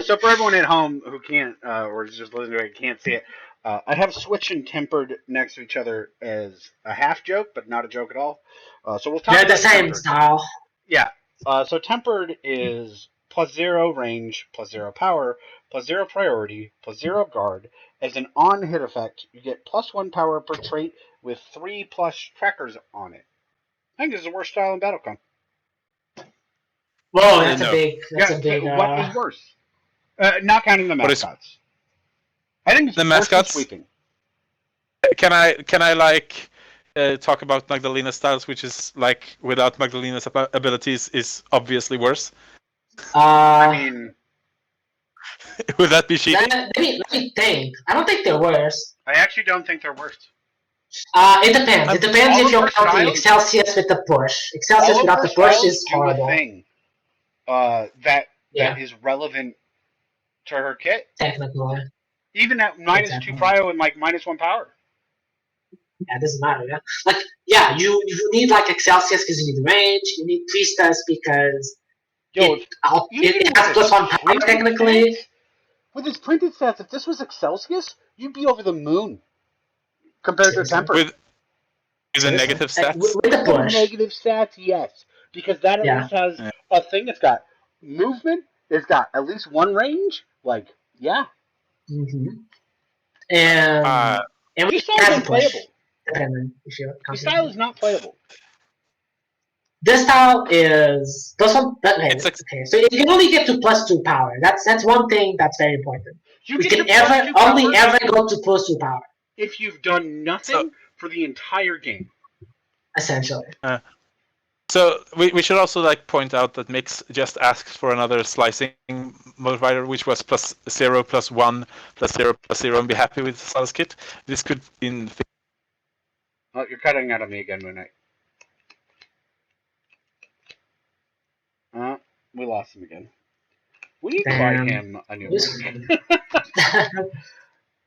So, for everyone at home who can't, or is just listening to it, can't see it, I have Switch and Tempered next to each other as a half joke, but not a joke at all. So we'll talk They're about the same Tempered. style. Yeah. So Tempered is plus 0 range, plus 0 power, plus 0 priority, plus 0 guard. As an on-hit effect, you get plus 1 power per trait with 3 plus trackers on it. I think this is the worst style in Battlecon. Whoa, that's a big. What is worse? Not counting the mascots. I think it's the worse mascots. than sweeping. Can I like talk about Magdalena's styles, which is like without Magdalena's abilities is obviously worse? I mean, would that be cheating? Let me think. I don't think they're worse. I actually don't think they're worse. It depends. It depends if you're counting Excelsius with the push. Excelsius without the push is horrible. Do a thing that is relevant to her kit. Technically. Even at -2 prio and like -1 power. Yeah, it doesn't matter. Yeah, like you need like Excelsius because you need range. You need Priestess because it has +1 power technically. Stats, with his printed stats, if this was Excelsius, you'd be over the moon compared to Tempered. Is it negative stats? With the push. Negative stats, yes, because that at least has a thing. It's got movement. It's got at least one range. Like, yeah. And this style is playable. This style is not playable. This style is okay. So you can only get to +2 power. That's one thing that's very important. You can only ever go to +2 power if you've done nothing for the entire game. Essentially. So we should also like point out that MiX just asked for another slicing modifier, which was +0 +1 +0 +0, and be happy with Thessala's kit. This could in. Oh, you're cutting out of me again, Moon Knight. We lost him again. We need to buy him a new mic.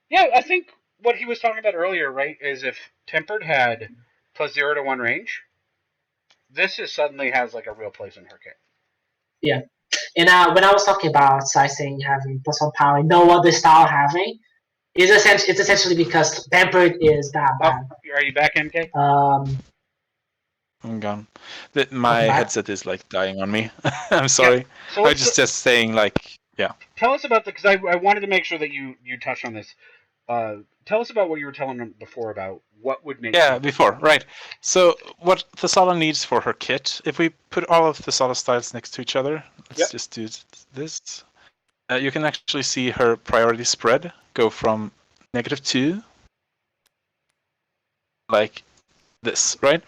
Yeah, I think what he was talking about earlier, right, is if Tempered had +0 to 1 range, this suddenly has like a real place in her kit. Yeah. And when I was talking about sizing having +1 power, no other style having, it's essentially because tempered is that Oh, bad. are you back, MK? I'm gone. My Okay, headset is like dying on me. I'm sorry. Yeah. So I was just saying like, yeah. Tell us about because I wanted to make sure that you touched on this. Tell us about what you were telling them before about what would make Yeah, temper before, good. right. So what Thessala needs for her kit, if we put all of Thessala styles next to each other, let's Yep. just do this. You can actually see her priority spread go from -2, like this, right?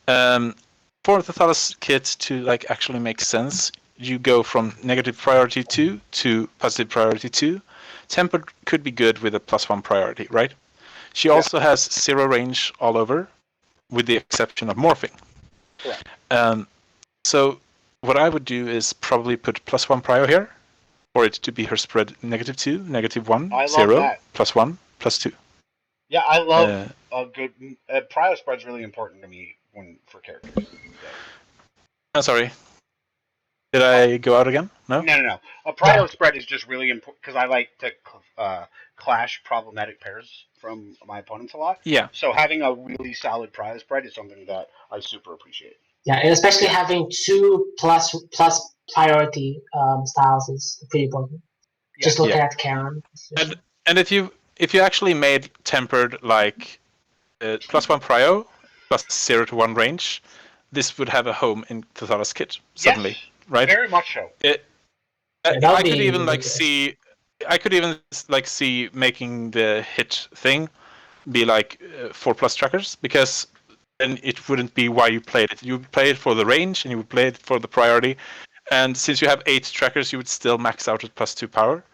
For the Thessala's kit to like actually make sense, you go from negative priority 2 to positive priority 2. Tempered could be good with a +1 priority, right? She also has 0 range all over, with the exception of morphing. Correct. So what I would do is probably put +1 prio here, for it to be her spread -2, -1, I love 0, that. +1, +2. Yeah, I love a good prio spread's really important to me for characters. So. I'm sorry. Did I go out again? No? No. A yeah. prio spread is just really important because I like to clash problematic pairs from my opponents a lot. Yeah. So having a really solid prio spread is something that I super appreciate. Yeah, and especially having 2 plus priority styles is pretty important. Yeah. Just looking at Karen. And if you actually made tempered like +1 prio, +0 to 1 range, this would have a home in Thessala's kit suddenly, Yes, right? very much so. I could even like see, I could even like see making the hit thing be like 4+ trackers, because then it wouldn't be why you played it. You would play it for the range and you would play it for the priority. And since you have 8 trackers, you would still max out at +2 power.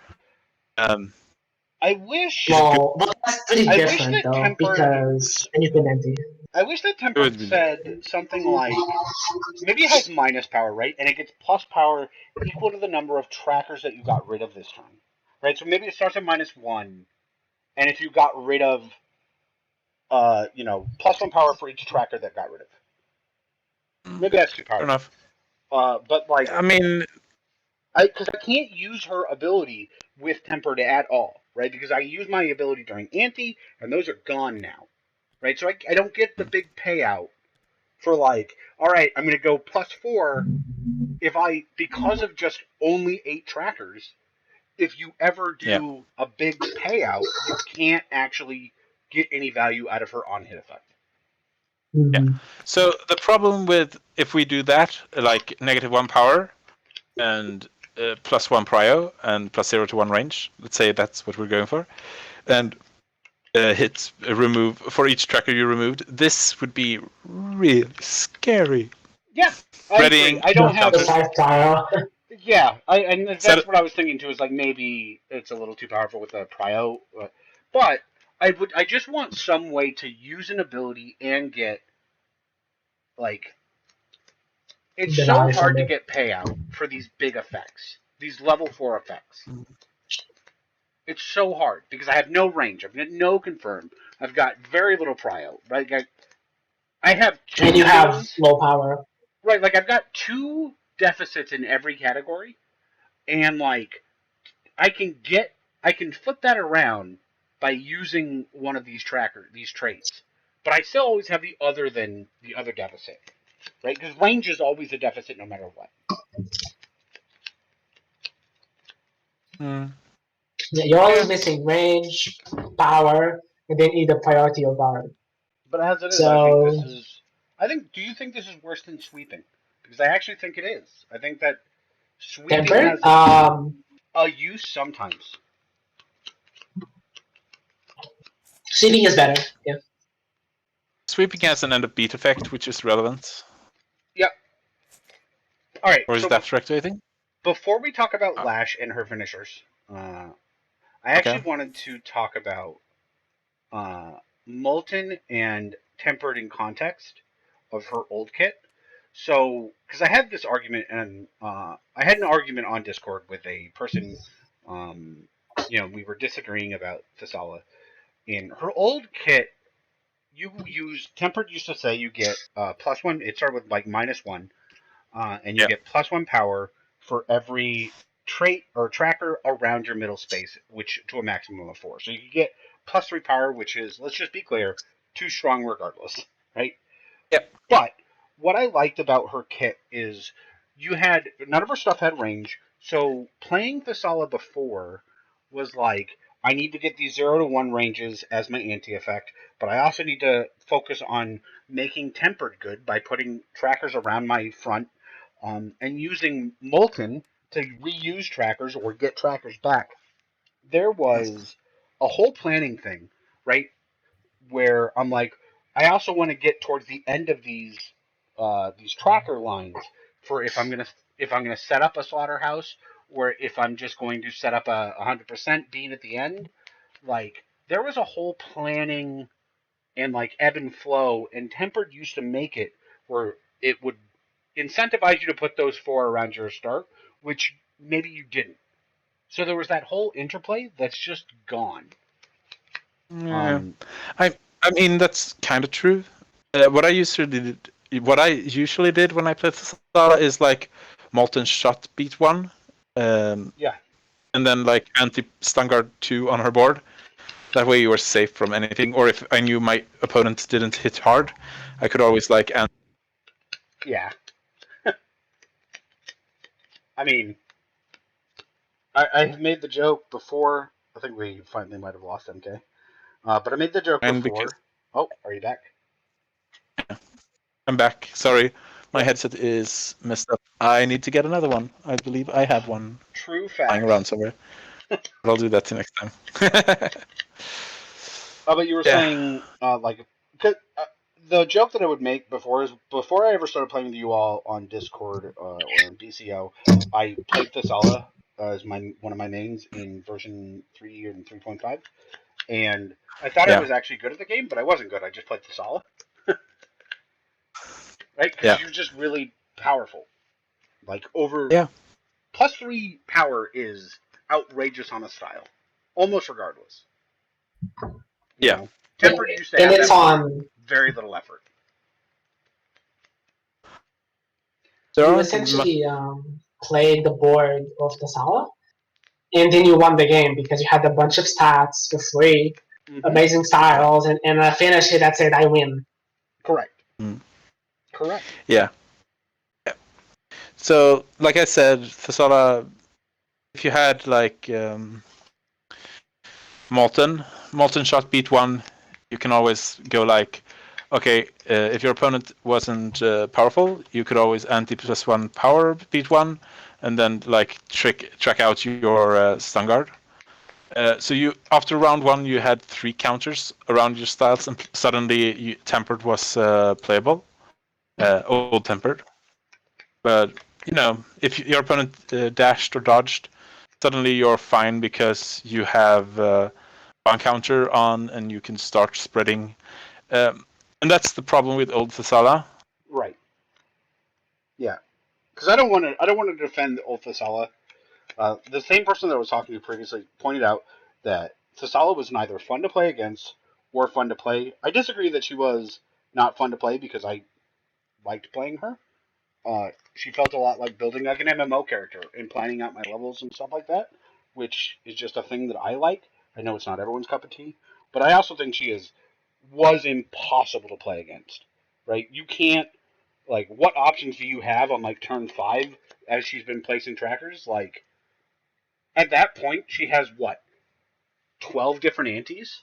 I wish. Well, but that's pretty I wish different that though, tempered. because then you can empty. I wish that It would tempered be said something like maybe it has minus power, right? And it gets plus power equal to the number of trackers that you got rid of this turn, right? So maybe it starts at -1, and if you got rid of, +1 power for each tracker that got rid of. Maybe that's too fair powerful. enough. But like, I mean, because I can't use her ability with tempered at all, right? Because I use my ability during anti, and those are gone now, right? So I don't get the big payout for like, all right, I'm going to go +4 if because of just only 8 trackers, if you ever yeah. do a big payout, you can't actually get any value out of her on hit effect. Mm-hmm. So the problem with if we do that, like -1 power and +1 prio and +0 to 1 range, let's say that's what we're going for, and hit remove for each tracker you removed, this would be really scary. Yeah, I agree. Readying I don't have. The 5 prior. Yeah, and Set that's what I was thinking too. Is like maybe it's a little too powerful with the prio, but I just want some way to use an ability and get like it's The so value hard from to it. get payout for these big effects, these level 4 effects. It's so hard because I have no range. I've got no confirm. I've got very little prio. Right, I have And two you have things. low power. Right, like I've got 2 deficits in every category, and like I can flip that around by using one of these traits. But I still always have the other deficit, right? Because range is always a deficit no matter what. Yeah, you're always missing range, power, and then either priority or guard. But as it is, I think So this is. I think. Do you think this is worse than sweeping? Because I actually think it is. I think that sweeping tempered. has a use sometimes. Seeding is better. Yeah. Sweeping has an end of beat effect, which is relevant. Yep. All right. Or is So that fluctuating? before we talk about Lash and her finishers, I actually wanted to talk about Molten and Tempered in context of her old kit. So, because I had this argument, and I had an argument on Discord with a person, we were disagreeing about Thessala. In her old kit, you use Tempered used to say you get +1, it started with like -1, and you get +1 power for every trait or tracker around your middle space, which to a maximum of 4. So you get +3 power, which is, let's just be clear, too strong regardless, right? Yep. But what I liked about her kit is none of her stuff had range, so playing Thessala before was like, I need to get these 0 to 1 ranges as my anti-effect, but I also need to focus on making tempered good by putting trackers around my front, and using Molten to reuse trackers or get trackers back. There was a whole planning thing, right? Where I'm like, I also want to get towards the end of these tracker lines for if I'm gonna set up a slaughterhouse, or if I'm just going to set up a 100% beam at the end. Like, there was a whole planning and like ebb and flow, and Tempered used to make it where it would incentivize you to put those 4 around your start, which maybe you didn't. So there was that whole interplay that's just gone. Yeah. I mean, that's kind of true. What I usually did when I played Thessala is like Molten Shot beat 1. Yeah. And then like anti-stun guard 2 on her board. That way you were safe from anything. Or if I knew my opponent didn't hit hard, I could always like Yeah. I mean, I've made the joke before. I think we finally might have lost MK. But I made the joke and before. because Oh, are you back? I'm back. Sorry, my Yep. headset is messed up. I need to get another one. I believe I have one True lying facts. around somewhere. But I'll do that next time. But you were saying, the joke that I would make before is, before I ever started playing with you all on Discord or in BCO, I played Thessala as one of my mains in version 3 and 3.5, and I thought I Yeah, was actually good at the game, but I wasn't good. I just played Thessala, right? Because yeah, you're just really powerful. Like, over yeah, +3 power is outrageous on a style, almost regardless. You yeah. know, And Tempered used to and have it's that with on. very little effort. There You aren't much. essentially played the board of Thessala, and then you won the game because you had a bunch of stats for free, Mm-hmm. amazing styles, and a finisher that said, I win. Correct. Mm, Correct. yeah. So, like I said, Thessala, if you had like Molten Shot beat 1, you can always go like, okay, if your opponent wasn't powerful, you could always anti+1 power beat 1, and then like track out your stun guard. So you, after round 1, you had 3 counters around your styles, and suddenly Tempered was playable, old Tempered. But if your opponent dashed or dodged, suddenly you're fine because you have one counter on and you can start spreading. And that's the problem with old Thessala. Right. Yeah. Because I don't want to defend old Thessala. The same person that was talking to you previously pointed out that Thessala was neither fun to play against or fun to play. I disagree that she was not fun to play, because I liked playing her. She felt a lot like building like an MMO character and planning out my levels and stuff like that, which is just a thing that I like. I know it's not everyone's cup of tea, but I also think was impossible to play against. Right? You can't, like, what options do you have on like turn 5 as she's been placing trackers? Like, at that point she has what, 12 different antis?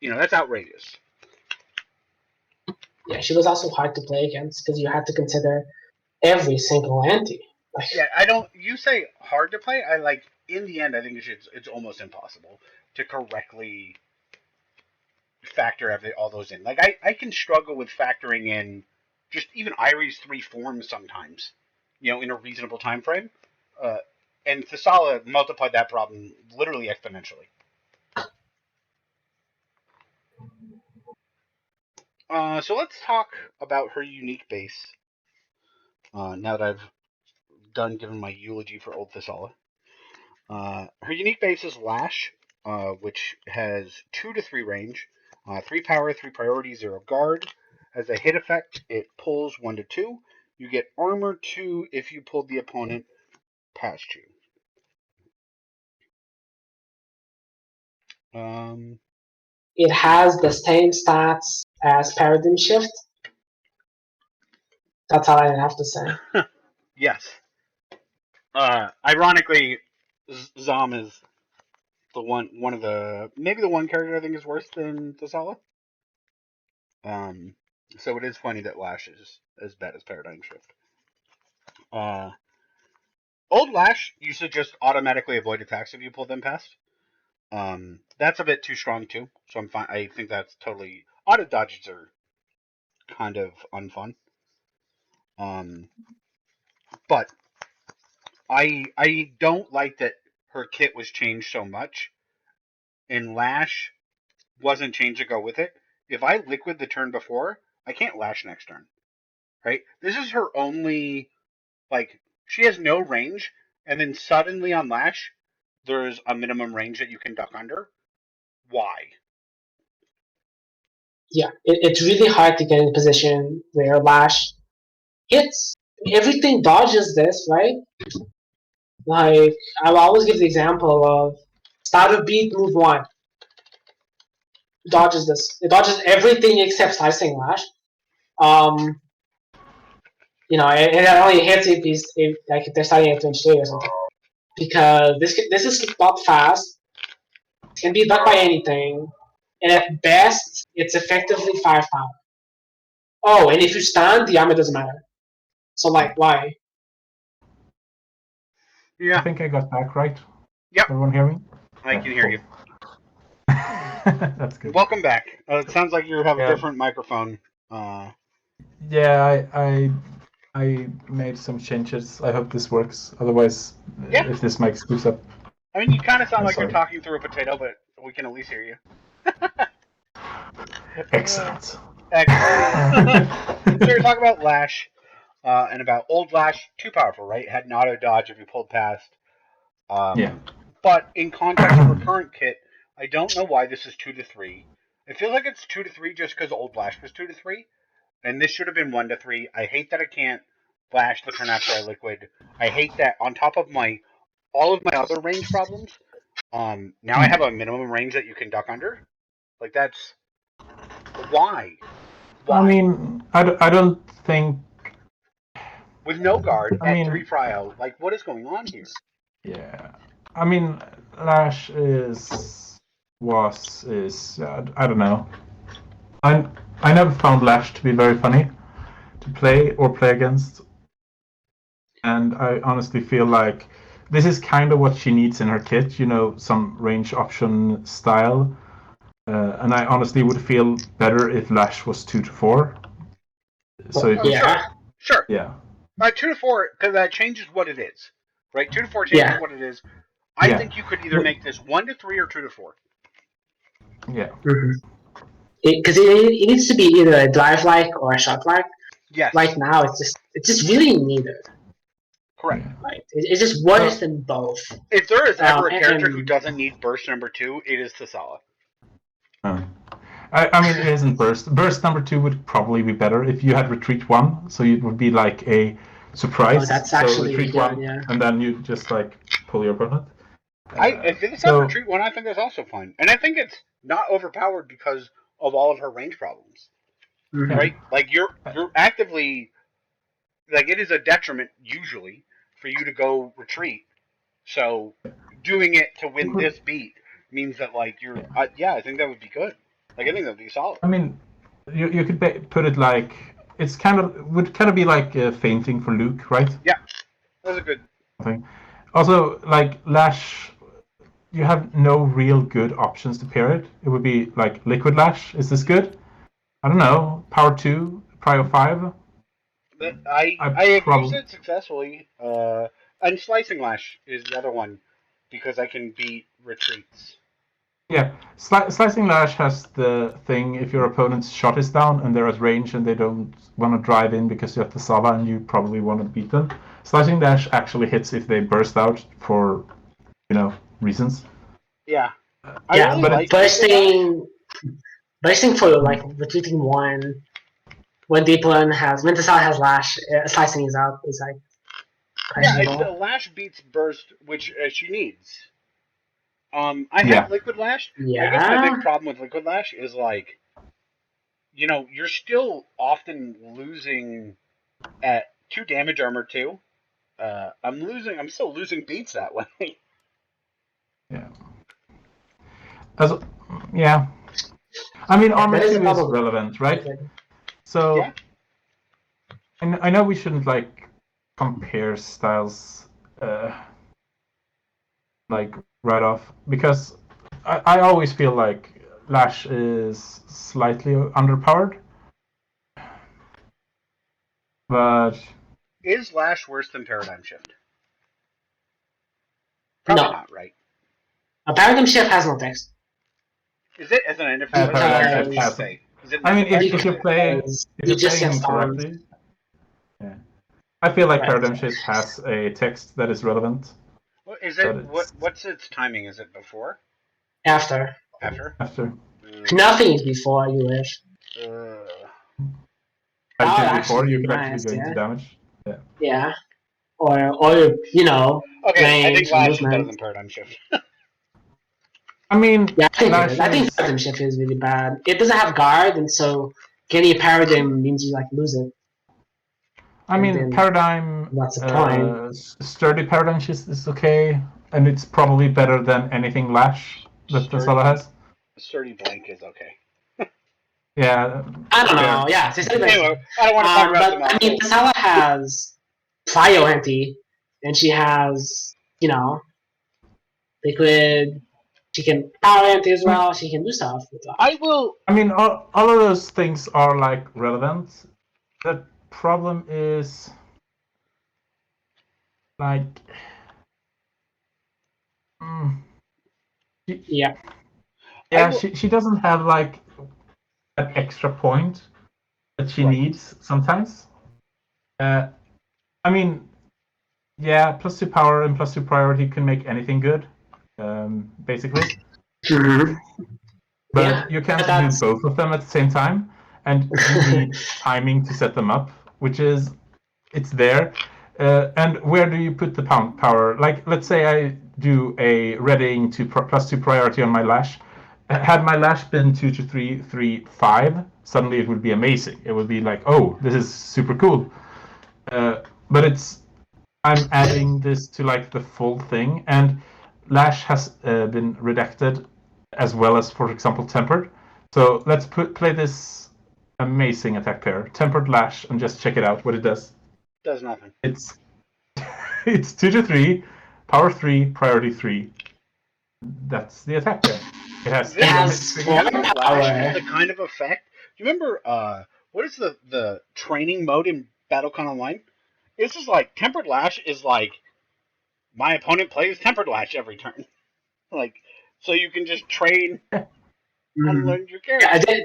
That's outrageous. Yeah, she was also hard to play against because you had to consider every single anti. Like, Yeah, I don't. You say hard to play. I like. In the end, I think it's almost impossible to correctly factor all those in. Like, I can struggle with factoring in just even Irie's 3 forms sometimes, in a reasonable time frame. Uh, and Thessala multiplied that problem literally exponentially. So let's talk about her unique base. Now that I've done giving my eulogy for old Thessala. Her unique base is Lash, which has 2 to 3 range, 3 power, 3 priority, 0 guard. As a hit effect, it pulls 1 to 2. You get armor 2 if you pulled the opponent past you. It has the same stats as Paradigm Shift. That's all I have to say. Yes. Ironically, Zom is the one of the maybe the one character I think is worse than Thessala. So it is funny that Lash is as bad as Paradigm Shift. Old Lash used to just automatically avoid attacks if you pull them past. That's a bit too strong too, so I'm fine. I think that's totally auto dodges are kind of unfun. But I don't like that her kit was changed so much, and Lash wasn't changed to go with it. If I liquid the turn before, I can't Lash next turn, right? This is her only she has no range, and then suddenly on Lash, there's a minimum range that you can duck under. Why? Yeah, it's really hard to get in a position where Lash hits. Everything dodges this, right? Like, I'll always give the example of start of beat, move 1. Dodges this. It dodges everything except Slicing Lash. It only hits if they're starting at 23 or something. Because this is not fast. It can be ducked by anything. And at best, it's effectively 5 power. Oh, and if you stand, the armor doesn't matter. So, why? Yeah. I think I got back right. Yep. Everyone hear me? I can hear you. That's good. Welcome back. It sounds like you have a different microphone. Yeah, I made some changes. I hope this works. Otherwise, if this mic screws up. I mean, you kind of sound like you're talking through a potato, but we can at least hear you. Excellent. Excellent. So you're talking about Lash, and about old Lash, too powerful, right? It had an auto dodge if you pulled past. Yeah. But in context of her current kit, I don't know why this is 2 to 3. It feels like it's 2 to 3 just because old Lash was 2 to 3, and this should have been 1 to 3. I hate that I can't Lash the turn after I liquid. I hate that on top of all of my other range problems. Now I have a minimum range that you can duck under. Like, that's why. I mean, I don't think with no guard at 3 prio. Like, what is going on here? Yeah, I mean, Lash is I don't know. I never found Lash to be very funny to play or play against, and I honestly feel like this is kind of what she needs in her kit. Some range option style. And I honestly would feel better if Lash was 2 to 4. So sure. Yeah. 2 to 4, because that changes what it is, right? 2 to 4 changes what it is. I think you could either make this 1 to 3 or 2 to 4. Yeah. Because it needs to be either a drive like or a shot like. Yes. Right now, it's just really neither. Correct. Right. It's just worse than both. If there is ever a character who doesn't need burst number 2, it is Thessala. I mean, it isn't burst. Burst number 2 would probably be better if you had retreat 1, so it would be like a surprise. Oh, that's actually retreat good, 1, and then you just pull your opponent. If it's not retreat 1, I think that's also fine, and I think it's not overpowered because of all of her range problems. Right? Like you're actively it is a detriment usually for you to go retreat. So doing it to win this beat means that you're I think that would be good. I think that would be solid. I mean, you could put it would kind of be like fainting for Luke, right? Yeah, that's a good thing. Also, Lash, you have no real good options to pair it. It would be Liquid Lash. Is this good? I don't know. Power 2, Prio 5. I have used it successfully. And Slicing Lash is the other one because I can beat retreats. Yeah, Slicing Lash has the thing, if your opponent's shot is down and they're at range and they don't want to drive in because you have Thessala and you probably want to beat them, Slicing Lash actually hits if they burst out for, reasons. Yeah. But bursting for retreating 1 when Thessala has Lash, slicing is out is like Yeah, questionable. Lash beats Burst, which she needs. I Yeah. have Liquid Lash. I guess my Yeah. big problem with Liquid Lash is like, you're still often losing at 2 damage armor too. I'm still losing beats that way. Yeah. Yeah. I mean, armor that is a 2 is problem. relevant, right? So, Yeah. I know we shouldn't like compare styles, like right off, because I always feel like Lash is slightly underpowered, but Is Lash worse than Paradigm Shift? Probably No, not, right? a Paradigm Shift has no text. Is it as an end effect? Paradigm Shift What Because does it has. say? Is it an I end mean, effect or if is you're it? playing you just get him stunned. correctly, yeah. I feel like Right. Paradigm Shift has a text that is relevant, Is but it it's what's its timing? Is it before? After. After? after. Nothing is before, you wish. Like That would just before, actually you be could actually nice, go into yeah. damage. Yeah. Or Okay, I think range, Lash is better movement. than Paradigm Shift. I mean, Yeah, I think it Lash is. I think is. Paradigm Shift is really bad. It doesn't have guard, and so getting a Paradigm means you like lose it. I And mean, then Paradigm, that's the point. sturdy Paradigm is okay, and it's probably better than anything Lash that Thessala Sturdy, has. sturdy blank is okay. Yeah, I don't fair. know. Yeah, it's Anyway, I don't want to talk about but I mean, Thematicals. Thessala has Plyo Anti, and she has liquid. She can power anti as well. She can do stuff with that. I will. I mean, all of those things are like relevant. The problem is like, Yeah. yeah, she doesn't have like that extra point that she Right. needs sometimes. I mean, yeah, +2 power and +2 priority can make anything good, basically. Mm-hmm. But Yeah, you can't do that's both of them at the same time, and you need timing to set them up, which is it's there. And where do you put the power? Like, let's say I do a readying to +2 priority on my Lash. Had my Lash been 2 to 3, 3, 5, suddenly it would be amazing. It would be like, oh, this is super cool. But I'm adding this to like the full thing, and Lash has been redacted as well as, for example, Tempered. So let's play this amazing attack pair, Tempered Lash, and just check it out what it does. Does nothing. It's it's 2 to 3, power 3, priority 3. That's the attack pair. It has it has Tempered more Lash power. is the kind of effect. Do you remember what is the training mode in Battlecon Online? This is like Tempered Lash is like my opponent plays Tempered Lash every turn. Like, so you can just train and Mm-hmm. learn your character. Yeah,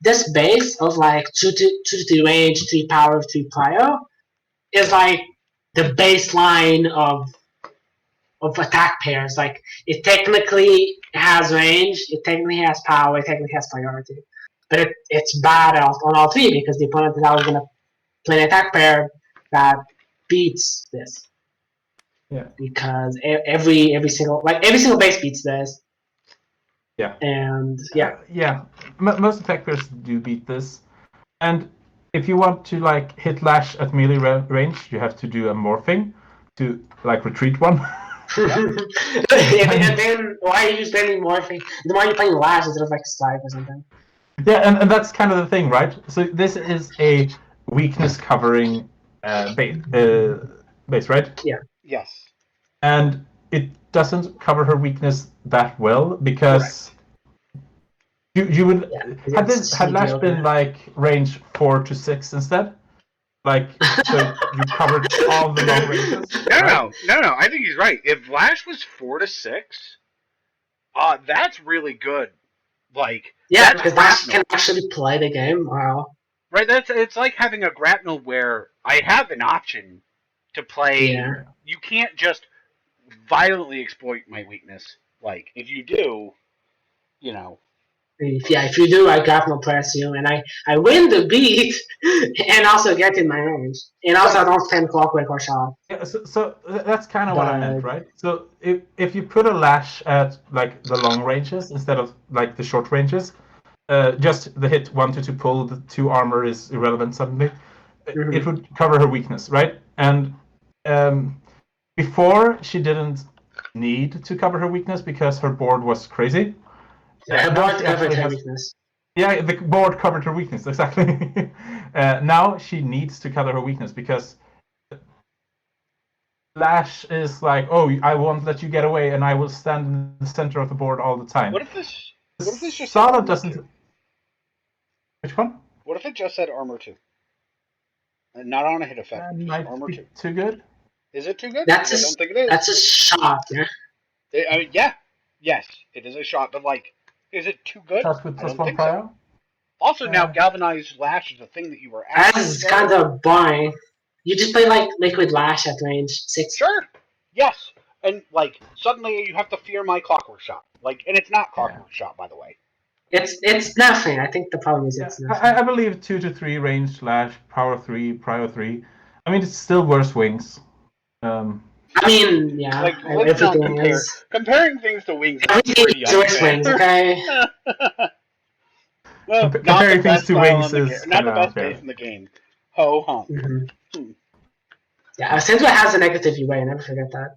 this base of like two to 3 range, 3 power, 3 plyo is like the baseline of attack pairs. Like it technically has range, it technically has power, it technically has priority. But it's bad on all three because the opponent is always gonna play an attack pair that beats this. Yeah. Because every single base beats this. Yeah. And yeah. Most attack pairs do beat this, and if you want to like hit Lash at melee range, you have to do a morphing to like retreat one. and then why are you spending morphing? Then why are you playing Lash instead of like Stripe or something? Yeah, and that's kind of the thing, right? So this is a weakness covering base, right? Yeah. Yes. And it doesn't cover her weakness that well because correct. you would Yeah, had Lash been like range 4 to 6 instead, like so you covered all the long ranges. No. I think he's right. If Lash was 4 to 6, that's really good. Like, yeah, that's because Lash grapnel. can actually play the game. Wow. Right, it's like having a grapnel where I have an option to play. Yeah. You can't just violently exploit my weakness. Like, if you do, you know, If you do, I grapple press you, and I win the beat, and also get in my range, and also I don't spend clockwork or shot. Yeah, so that's kind of what I meant, But- right? So if you put a lash at like the long ranges instead of like the short ranges, just the hit 1 to pull the 2 armor is irrelevant suddenly. Mhm. It would cover her weakness, right? And before she didn't need to cover her weakness because her board was crazy. Her Now board she covered actually her has. weakness. Yeah, the board covered her weakness exactly. Now she needs to cover her weakness because Lash is like, oh, I won't let you get away, and I will stand in the center of the board all the time. What if this just said Thessala armor doesn't. 2? Which one? What if it just said armor 2? And not on a hit effect. That Just might armor be 2. too good. Is it too good? That's I a don't think it is. that's a shot. Yeah. I mean, yeah, yes, it is a shot, but like, is it too good? Shots with I plus don't 1 think so. prio. Also, now galvanized lash is a thing that you were That's asking. kind of boring. You just play like liquid lash at range 6. Sure. Yes, and like suddenly you have to fear my clockwork shot. Like, and it's not clockwork shot, by the way. It's nothing. I think the problem is it's nothing. I believe 2 to 3 range slash power 3 prio 3. I mean, it's still worse wings. I mean, yeah, Like, let's not everything compare. is Comparing things to wings is everything pretty is worse unfair. wings. Okay. Well, not the comparing things best to style wings in the is game. Not the kinda best unfair. base in the game. Ho hum. Mm-hmm. Yeah, Sandra has a negative UA. Never forget that.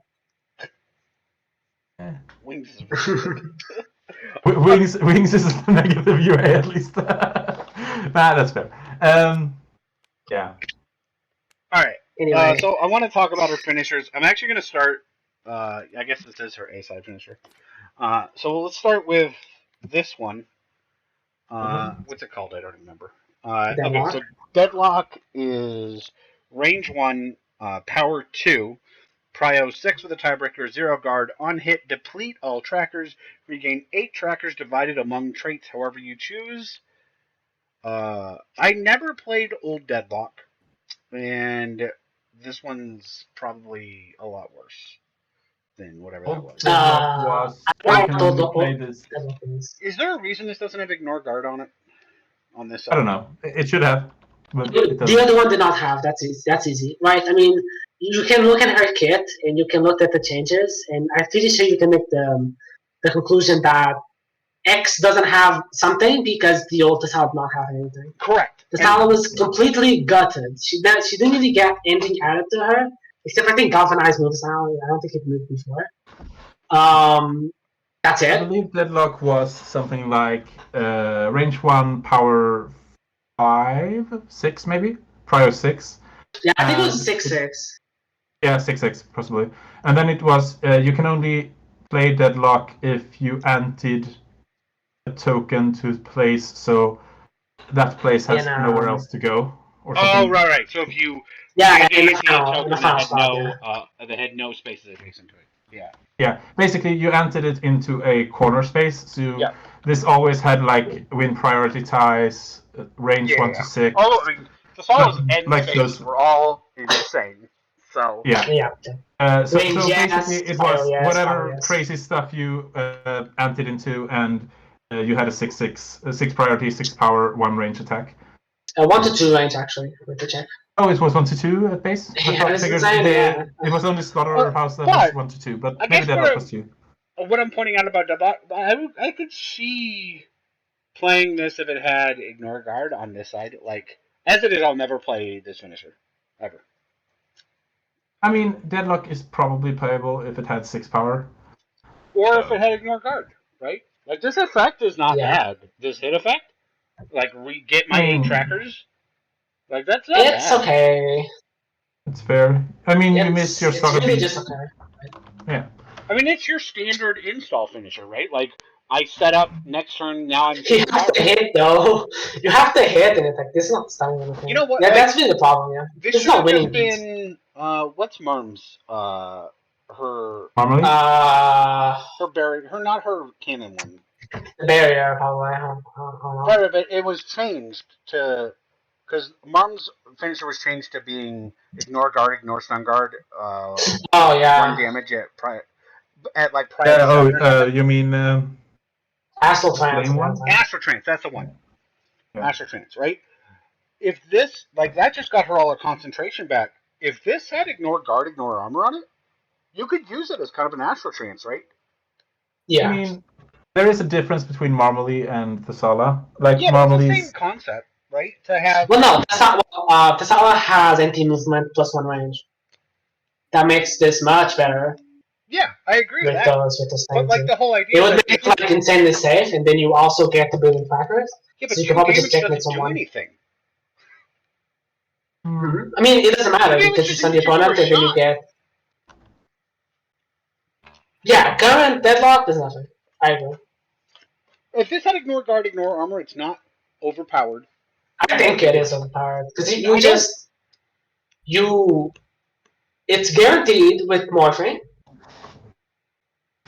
Wings is really Wings is a negative UA at least. That's fair. Yeah. All right. Anyway, So I want to talk about her finishers. I'm actually going to start. I guess this is her A side finisher. So let's start with this one. What's it called? I don't remember. Okay, Deadlock? so Deadlock is range 1, power 2, prio 6 with a tiebreaker, 0 guard. On hit, deplete all trackers. Regain 8 trackers divided among traits however you choose. I never played Old Deadlock, and this one's probably a lot worse than whatever that was. Deadlock was. I You can told only the play this. Is there a reason this doesn't have Ignore Guard on it? On this side? I don't know. It should have, but it The doesn't. other one did not have. That's easy. That's easy, right? I mean, you can look at her kit and you can look at the changes, and I'm pretty sure you can make the conclusion that X doesn't have something because the old Thessala did not have anything. Correct. Thessala was completely gutted. She didn't really get anything added to her, except I think galvanized moves now. I don't think it moved before. That's I it. believe Deadlock was something like range 1, power 5, 6 maybe? Prio 6. Yeah, I think it was And 6/6. Yeah, 6/6 possibly. And then it was you can only play Deadlock if you anted a token to place, so that place has nowhere else to go. Or something. Oh, right. So if you Yeah, in the final token that had spot, that had no spaces adjacent to it. Yeah. Yeah, basically you entered it into a corner space, so Yeah. this always had like win priority ties, range 1 to 6. Oh, I mean, Thessala's end like spaces those. were all insane. So Yeah. Yeah. So Range, yes, basically, it fire, was yes, whatever fire, yes. crazy stuff you entered into, and you had a 6/6, 6 priority, 6 power, 1 range attack. 1 to 2 range actually. With the check. Oh, it was 1 to 2 at base. Yeah, I it's figured insane, yeah. it was only Slaughterhouse that but was 1 to 2, but I maybe guess Deadlock was 2. what I'm pointing out about Deadlock, I could see playing this if it had Ignore Guard on this side. Like, as it is, I'll never play this finisher. Ever. I mean, Deadlock is probably playable if it had 6 power. Or if it had Ignore Guard, right? Like, this effect is not bad. This hit effect, like, get my 8 trackers, like, that's not bad. It's okay. It's fair. I mean, you missed your It's Saga really Beast. just okay. Yeah. I mean, it's your standard install finisher, right? Like, I set up next turn, now I'm... You have to hit, though. You have to hit, and it's like, this is not stunning anything. You know what? Yeah, like, that's really the problem, yeah. This is should not have winning just been, what's Murm's, her... Normally? not her cannon one. The barrier, probably. I don't know. Right, but it was changed to... Because Murm's finisher was changed to being Ignore Guard, Ignore Stun Guard, Oh, yeah. 1 damage at like prior. Yeah, you mean Astral Trance. Flame one? Astral Trance, that's the one. Yeah. Astral Trance, right? If this, like, that just got her all her concentration back. If this had Ignore Guard, Ignore Armor on it, you could use it as kind of an Astral Trance, right? Yeah. I mean, there is a difference between Marmoly and Thessala. Like, Yeah, but it's the Marmoly's... same concept, right? To have... Well, no, that's not. Thessala has anti-movement +1 range. That makes this much better Yeah, I agree with with that. those But, like, things. the whole idea It is would that... make it like insanely safe, and then you also get the building trackers. Yeah, but So you 2 can probably just damage checkmate doesn't do someone. anything. Mm-hmm. I mean, it doesn't matter 2 damage because you just send the means you do opponent, a and then you shot. get. Yeah, current deadlock is nothing. I agree. If this had Ignore Guard, Ignore Armor, it's not overpowered. I think it is overpowered because I know. it's guaranteed with morphing,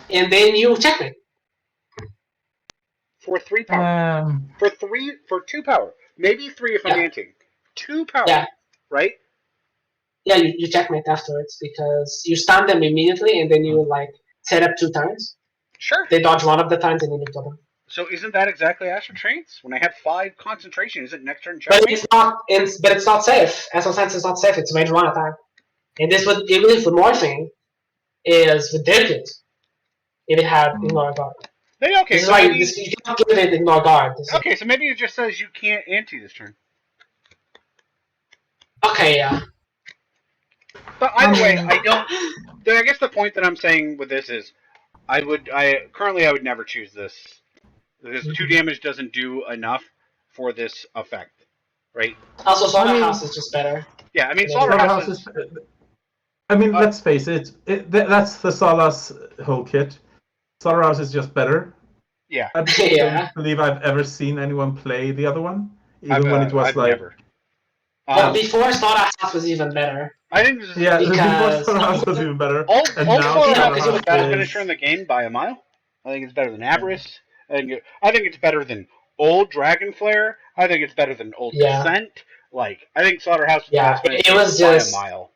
and then you checkmate. For 3 power. For 2 power. Maybe 3 if I'm Yeah. anting. 2 power. Yeah. Right? Yeah, you checkmate afterwards because you stun them immediately, and then you like set up 2 turns. Sure. They dodge one of the turns, and then you kill them. So isn't that exactly Astral Trance? When I have 5 concentration, isn't next turn But checkmate? it's not. But it's not safe. Astral Sense is not safe. It's range 1 attack, and this would even if with morphing is ridiculous. If it had Ignore Guard. Maybe, okay, This is so why maybe, you can't give it Ignore Guard. okay, so maybe it just says you can't ante this turn. Okay, yeah. But either way, I don't. I guess the point that I'm saying with this is, currently I would never choose this. Because 2 damage doesn't do enough for this effect, right? Also, Slaughterhouse is just better. Yeah, I mean, Slaughterhouse Slaughterhouse is... I mean, let's face it. That's Thessala's whole kit. Slaughterhouse is just better. Yeah. I don't believe I've ever seen anyone play the other one, even when it was I've like. Never. Well, before Slaughterhouse was even better. I think this is... Yeah, because... before Slaughterhouse was even better. Old Slaughterhouse is the best is... finisher in the game by a mile. I think it's better than Avarice. I think it's better than Old Dragon Flare. I think it's better than Old Descent. Like, I think Slaughterhouse is the best finisher it was by just... a mile.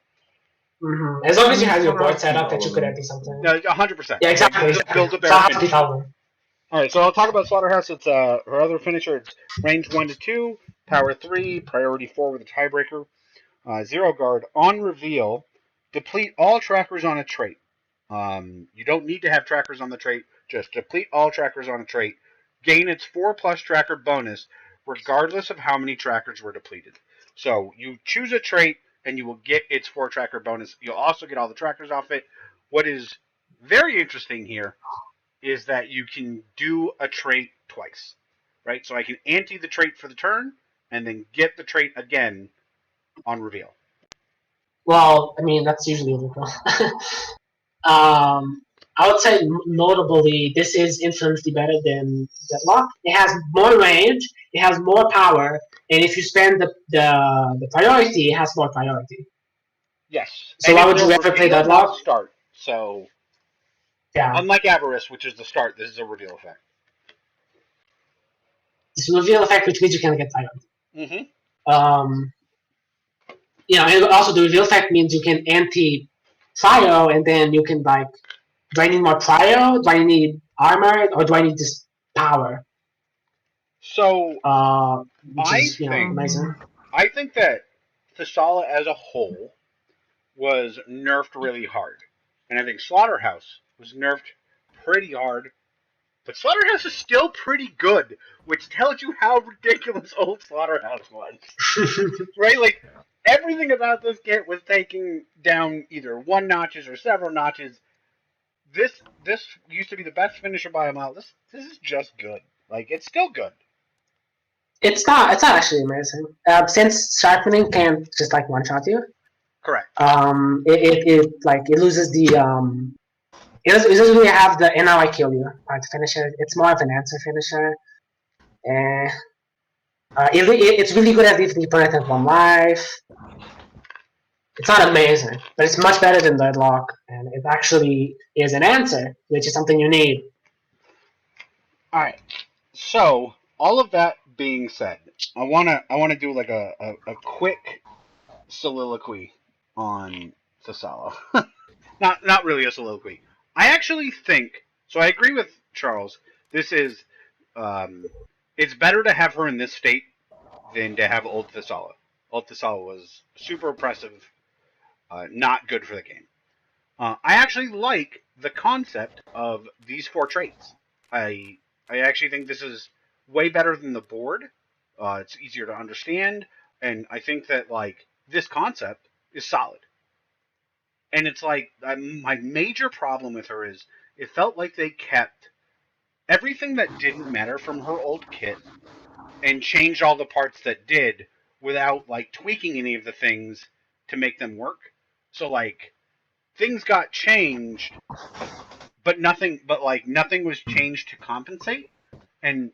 Mm-hmm. As long as you have your board set up that you could empty something. No, 100%. Yeah, exactly. Build a better finisher. Alright, so I'll talk about Slaughterhouse. It's her other finisher. It's range 1 to 2, power 3, priority 4 with a tiebreaker. 0 guard. On reveal, deplete all trackers on a trait. You don't need to have trackers on the trait. Just deplete all trackers on a trait. Gain its 4+ tracker bonus, regardless of how many trackers were depleted. So you choose a trait, and you will get its 4 tracker bonus. You'll also get all the trackers off it. What is very interesting here is that you can do a trait twice, right? So I can ante the trait for the turn, and then get the trait again on reveal. Well, I mean, that's usually illegal. I would say, notably, this is infinitely better than Deadlock. It has more range, it has more power, and if you spend the priority, it has more priority. Yes. So why would you ever play Deadlock? Start. So, yeah. Unlike Avarice, which is the start, this is a reveal effect. It's a reveal effect, which means you can get priority. Mm-hmm. And also the reveal effect means you can anti-Prio, and then you can, like, do I need more Prio? Do I need armor? Or do I need just power? So, I think that Thessala as a whole was nerfed really hard. And I think Slaughterhouse was nerfed pretty hard. But Slaughterhouse is still pretty good, which tells you how ridiculous old Slaughterhouse was. Right? Like, everything about this kit was taking down either 1 notches or several notches. This used to be the best finisher by a mile. This is just good. Like, it's still good. It's not actually amazing. Since sharpening can't just, like, one-shot you. Correct. It loses the it doesn't really have the and now I kill you part to finish it. It's more of an answer finisher. It's really good at leaving the opponent at 1 life. It's not amazing, but it's much better than Deadlock, and it actually is an answer, which is something you need. Alright. So, all of that being said, I wanna do like a quick soliloquy on Thessala. not really a soliloquy. I actually think, so I agree with Charles, this is it's better to have her in this state than to have old Thessala. Old Thessala was super oppressive, not good for the game. I actually like the concept of these 4 traits. I actually think this is way better than the board. It's easier to understand, and I think that like this concept is solid. And it's like my major problem with her is it felt like they kept everything that didn't matter from her old kit and changed all the parts that did without like tweaking any of the things to make them work. So like things got changed, but nothing was changed to compensate. And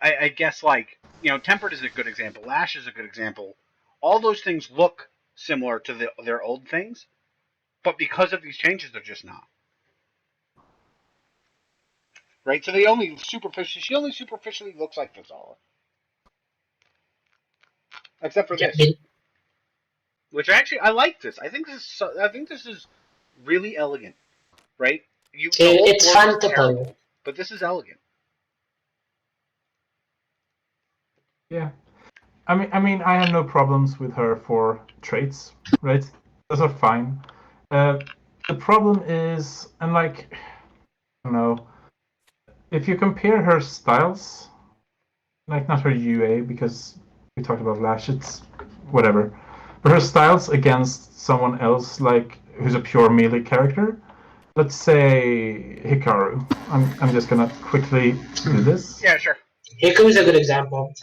I guess like tempered is a good example. Lash is a good example. All those things look similar to their old things, but because of these changes, they're just not. Right? So she only superficially looks like Thessala. Except for this. Which actually I like this. I think this is really elegant. Right? It's fun to play. But this is elegant. Yeah. I mean, I have no problems with her for traits, right? Those are fine. The problem is, and like, I don't know, if you compare her styles, like not her UA, because we talked about Lash, it's whatever, but her styles against someone else, like, who's a pure melee character, let's say Hikaru. I'm just gonna quickly do this. Yeah, sure. Hikaru's a good example.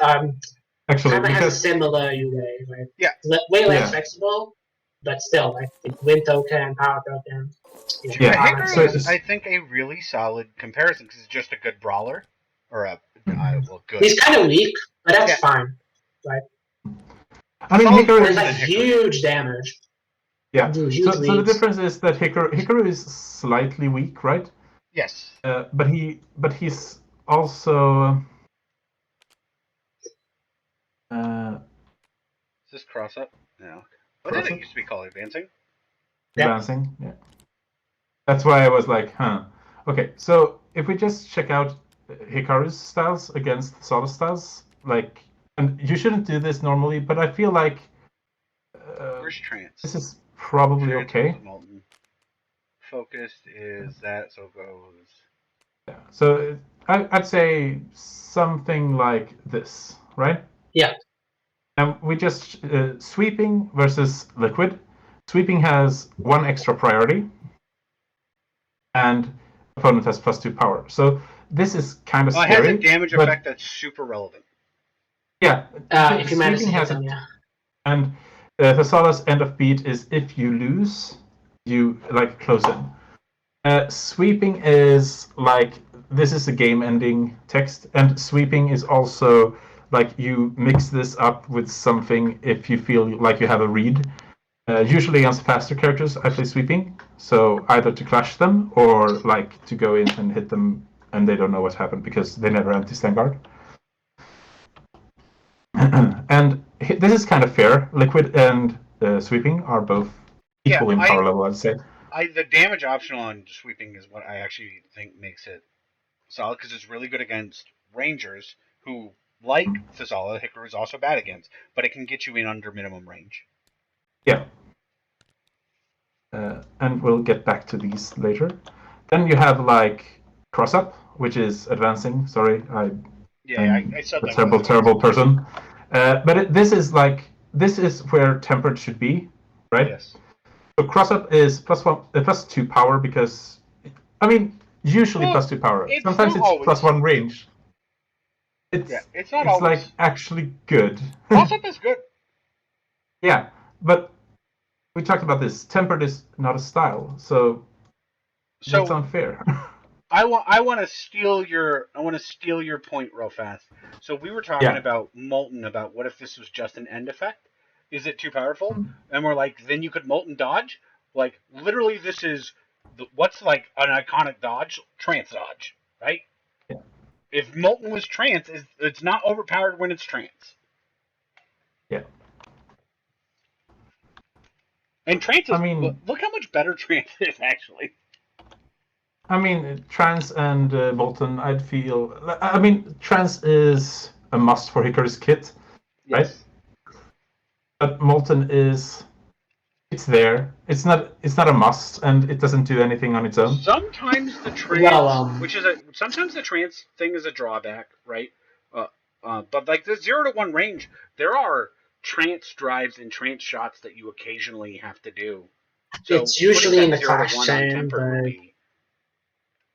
Actually, kind of has a similar UA, right? Yeah. Way less flexible, but still, like win token, power token. Hikaru is, I think, a really solid comparison because it's just a good brawler, or good. He's kind of weak, but that's fine, right? I mean, Hikaru is like huge damage. Yeah. So the difference is that Hikaru is slightly weak, right? Yes. But he's also. Is this cross up? No. What did it used to be called? Advancing? Advancing, yeah. That's why I was like, huh. Okay, so if we just check out Hikaru's styles against Thessala styles, like, and you shouldn't do this normally, but I feel like where's trance? This is probably trance okay. Focused is that, so goes. Yeah. So I'd say something like this, right? Yeah. And we just sweeping versus liquid. Sweeping has 1 extra priority, and opponent has +2 power. So this is kind of scary. It has a damage effect that's super relevant. Yeah. If you manage to hit them, yeah. And Thessala's end of beat is if you lose, you like close in. Sweeping is like this is a game-ending text, and sweeping is also like you mix this up with something if you feel like you have a read. Usually against faster characters, I play sweeping, so either to clash them or like to go in and hit them, and they don't know what happened because they never anti-stand guard. And this is kind of fair. Liquid and sweeping are both equal in power level, I'd say. The damage optional on sweeping is what I actually think makes it solid because it's really good against rangers who, like Thessala, Hikaru is also bad against, but it can get you in under minimum range. Yeah. And we'll get back to these later. Then you have like cross up, which is advancing. Sorry, I'm I said a terrible person. But this is where tempered should be, right? Yes. So cross up is +2 power because, I mean, usually +2 power. Sometimes it's +1 range. It's not always. Like actually good. Cross up is good. Yeah, but we talked about this. Tempered is not a style, so that's unfair. I want to steal your point real fast. So we were talking about Molten, about what if this was just an end effect? Is it too powerful? And we're like, then you could Molten dodge? Like, literally, this is what's like an iconic dodge? Trance dodge, right? Yeah. If Molten was trance, it's not overpowered when it's trance. Yeah. And trance is, look how much better trance is, actually. I mean, trans and Molten, I'd feel. I mean, trans is a must for Hikaru's kit, right? Yes. But Molten is. It's there. It's not a must, and it doesn't do anything on its own. Sometimes the trans, Well, sometimes the trans thing is a drawback, right? But like the 0 to 1 range, there are trance drives and trance shots that you occasionally have to do. So it's usually putting in that the 0 to clash 1 chain, untempered would but be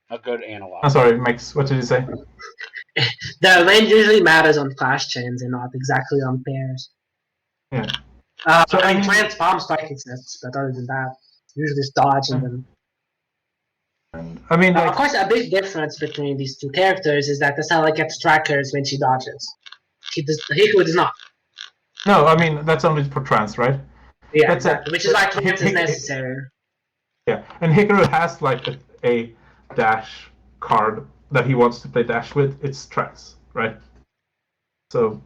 a good analog. I'm sorry, Mix. What did you say? the range usually matters on clash chains and not exactly on pairs. Yeah. So I mean, trans bomb strike exists, but other than that, usually just dodge and then. I mean, like, Of course, a big difference between these two characters is that Thessala gets trackers when she dodges. Hikaru does not. no, I mean that's only for trans, right? Yeah, That's exactly. Which is why trans is necessary. Yeah, and Hikaru has like a dash card that he wants to play dash with. It's trans, right? So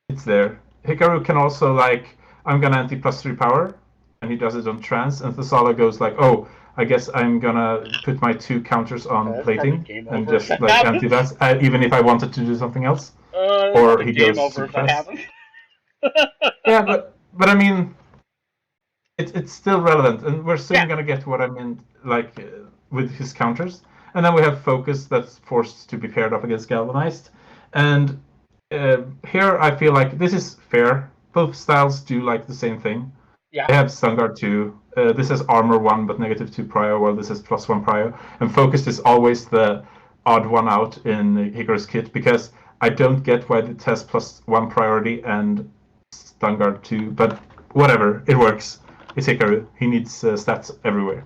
it's there. Hikaru can also like, I'm gonna anti +3 power, and he does it on trans, and Thessala goes like, oh, I guess I'm gonna put my 2 counters on plating and just like anti that, even if I wanted to do something else. Or he goes super fast. Yeah, but I mean, it's still relevant, and we're soon gonna get what I meant, like with his counters, and then we have focus that's forced to be paired up against galvanized, and here I feel like this is fair. Both styles do like the same thing. Yeah. They have stun guard 2. This has armor 1 but -2 prior, while this has +1 prior, and focus is always the odd one out in Hikaru's kit because I don't get why it has +1 priority and stun guard 2, but whatever, it works. It's Hikaru. He needs stats everywhere.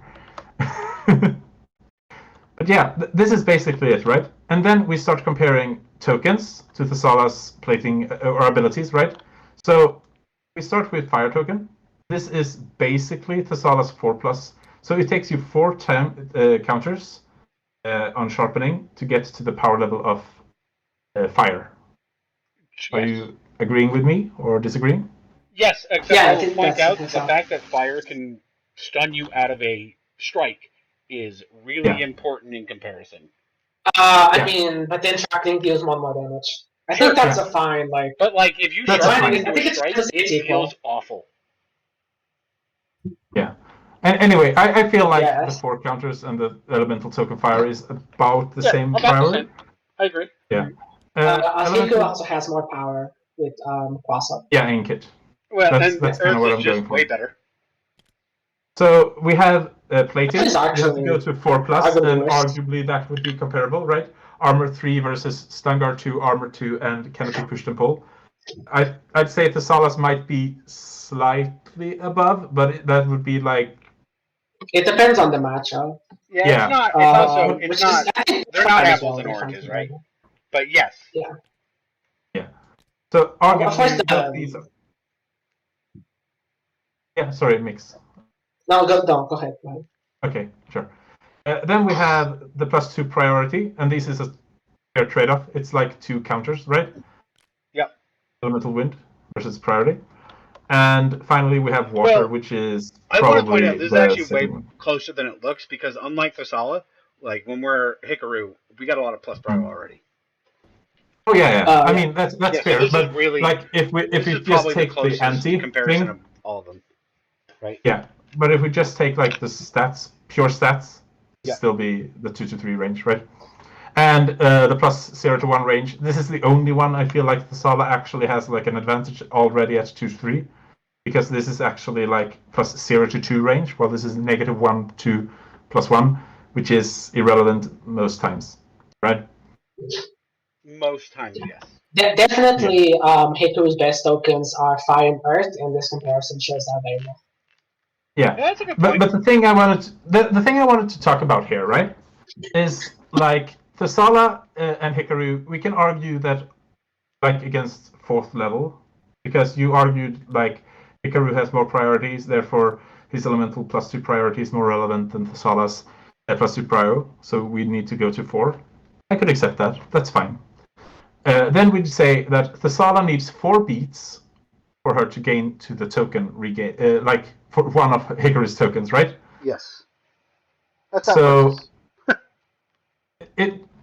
But yeah, this is basically it, right? And then we start comparing tokens to Thessala's plating or abilities, right? So we start with Fire Token. This is basically Thessala's 4+. So it takes you 4 counters on sharpening to get to the power level of Fire. Yes. Are you agreeing with me or disagreeing? Yes, except I will point out that the fact that Fire can stun you out of a strike is really important in comparison. I mean, but then sharpening deals 1 more damage. I think that's a fine, like. But like, if you sharpen into a strike, it feels awful. Yeah. And anyway, I feel like the 4 counters and the elemental token fire is about the same priority. I agree. Yeah. Hikaru also has more power with Quasa. Yeah, in kit. Well, that's kind of what I'm going for. Way better. So we have plating. You have to go to 4+, and arguably that would be comparable, right? Armor 3 versus stun guard 2, armor 2, and canopy push and pull. I'd say Thessala's might be slightly above, but that would be like. It depends on the matchup. Yeah. It's not. It's also. It's not. They're not apples and oranges, right? But yes. Yeah. Yeah. So arguably these. Yeah. Sorry, Mix. No, go ahead. Okay, sure. Then we have the +2 priority, and this is a fair trade-off. It's like 2 counters, right? Yep. Elemental wind versus priority. And finally, we have water, which is probably. I want to point out this is actually way closer than it looks because unlike Thessala, like when we're Hikaru, we got a lot of plus prior already. Oh yeah. I mean that's fair, so but really, like if we just take the anti comparison thing, of all of them, right? Yeah, but if we just take like the stats, pure stats, still be the 2 to 3 range, right? And the +0 to 1 range. This is the only one I feel like Thessala actually has like an advantage already at 2 to 3, because this is actually like +0 to 2 range, while this is -1 to +1, which is irrelevant most times, right? Most times, yes. Definitely, Hikaru's best tokens are Fire and Earth, and this comparison shows that very well. Yeah, that's a good point. But the thing I wanted to talk about here, right, is like Thessala and Hikaru. We can argue that like against 4th level, because you argued like Hikaru has more priorities, therefore his elemental +2 priority is more relevant than Thessala's +2 prior. So we need to go to 4. I could accept that. That's fine. Then we'd say that Thessala needs 4 beats for her to gain to the token regain, like for one of Hikaru's tokens, right? Yes. That's so.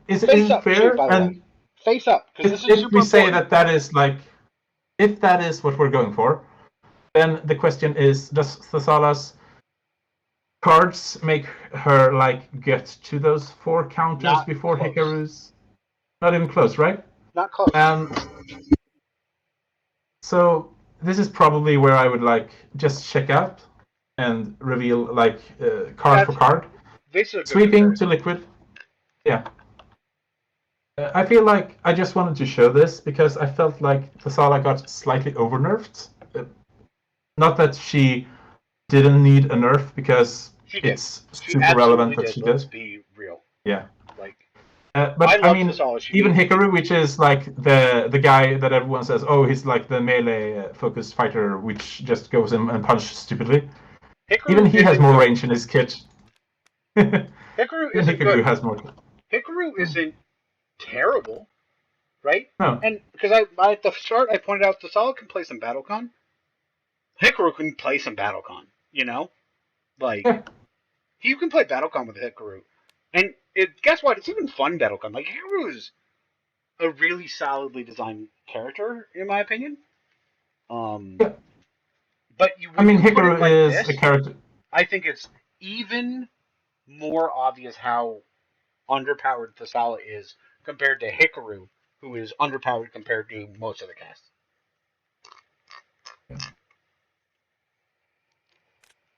Is Face it up, fair? too, by the And way. Face up, because this is if super we say important. that is like, if that is what we're going for, then the question is: does Thessala's cards make her like get to those 4 counters Not before close. Hikaru's? Not even close, right? Not close. So this is probably where I would like just check out and reveal like card for card. This is a good Sweeping comparison. to liquid. Yeah. I feel like I just wanted to show this because I felt like Thessala got slightly over-nerfed. Not that she didn't need a nerf because it's super relevant that she Let's did. be real. Yeah. Like, but I mean, Thessala. even Hikaru, which is like the guy that everyone says, oh, he's like the melee focused fighter, which just goes in and punches stupidly. Hikaru Even he has more good. range in his kit. Hikaru isn't Hikaru good. has more. Hikaru isn't terrible, right? No. And because I at the start I pointed out Thessala can play some Battlecon. Hikaru can play some Battlecon. You know, like you can play Battlecon with Hikaru, and guess what? It's even fun Battlecon. Like Hikaru is a really solidly designed character, in my opinion. Yeah. But I mean, you put Hikaru it like is this, a character. I think it's even more obvious how underpowered Thessala is compared to Hikaru, who is underpowered compared to most of the cast. Yeah.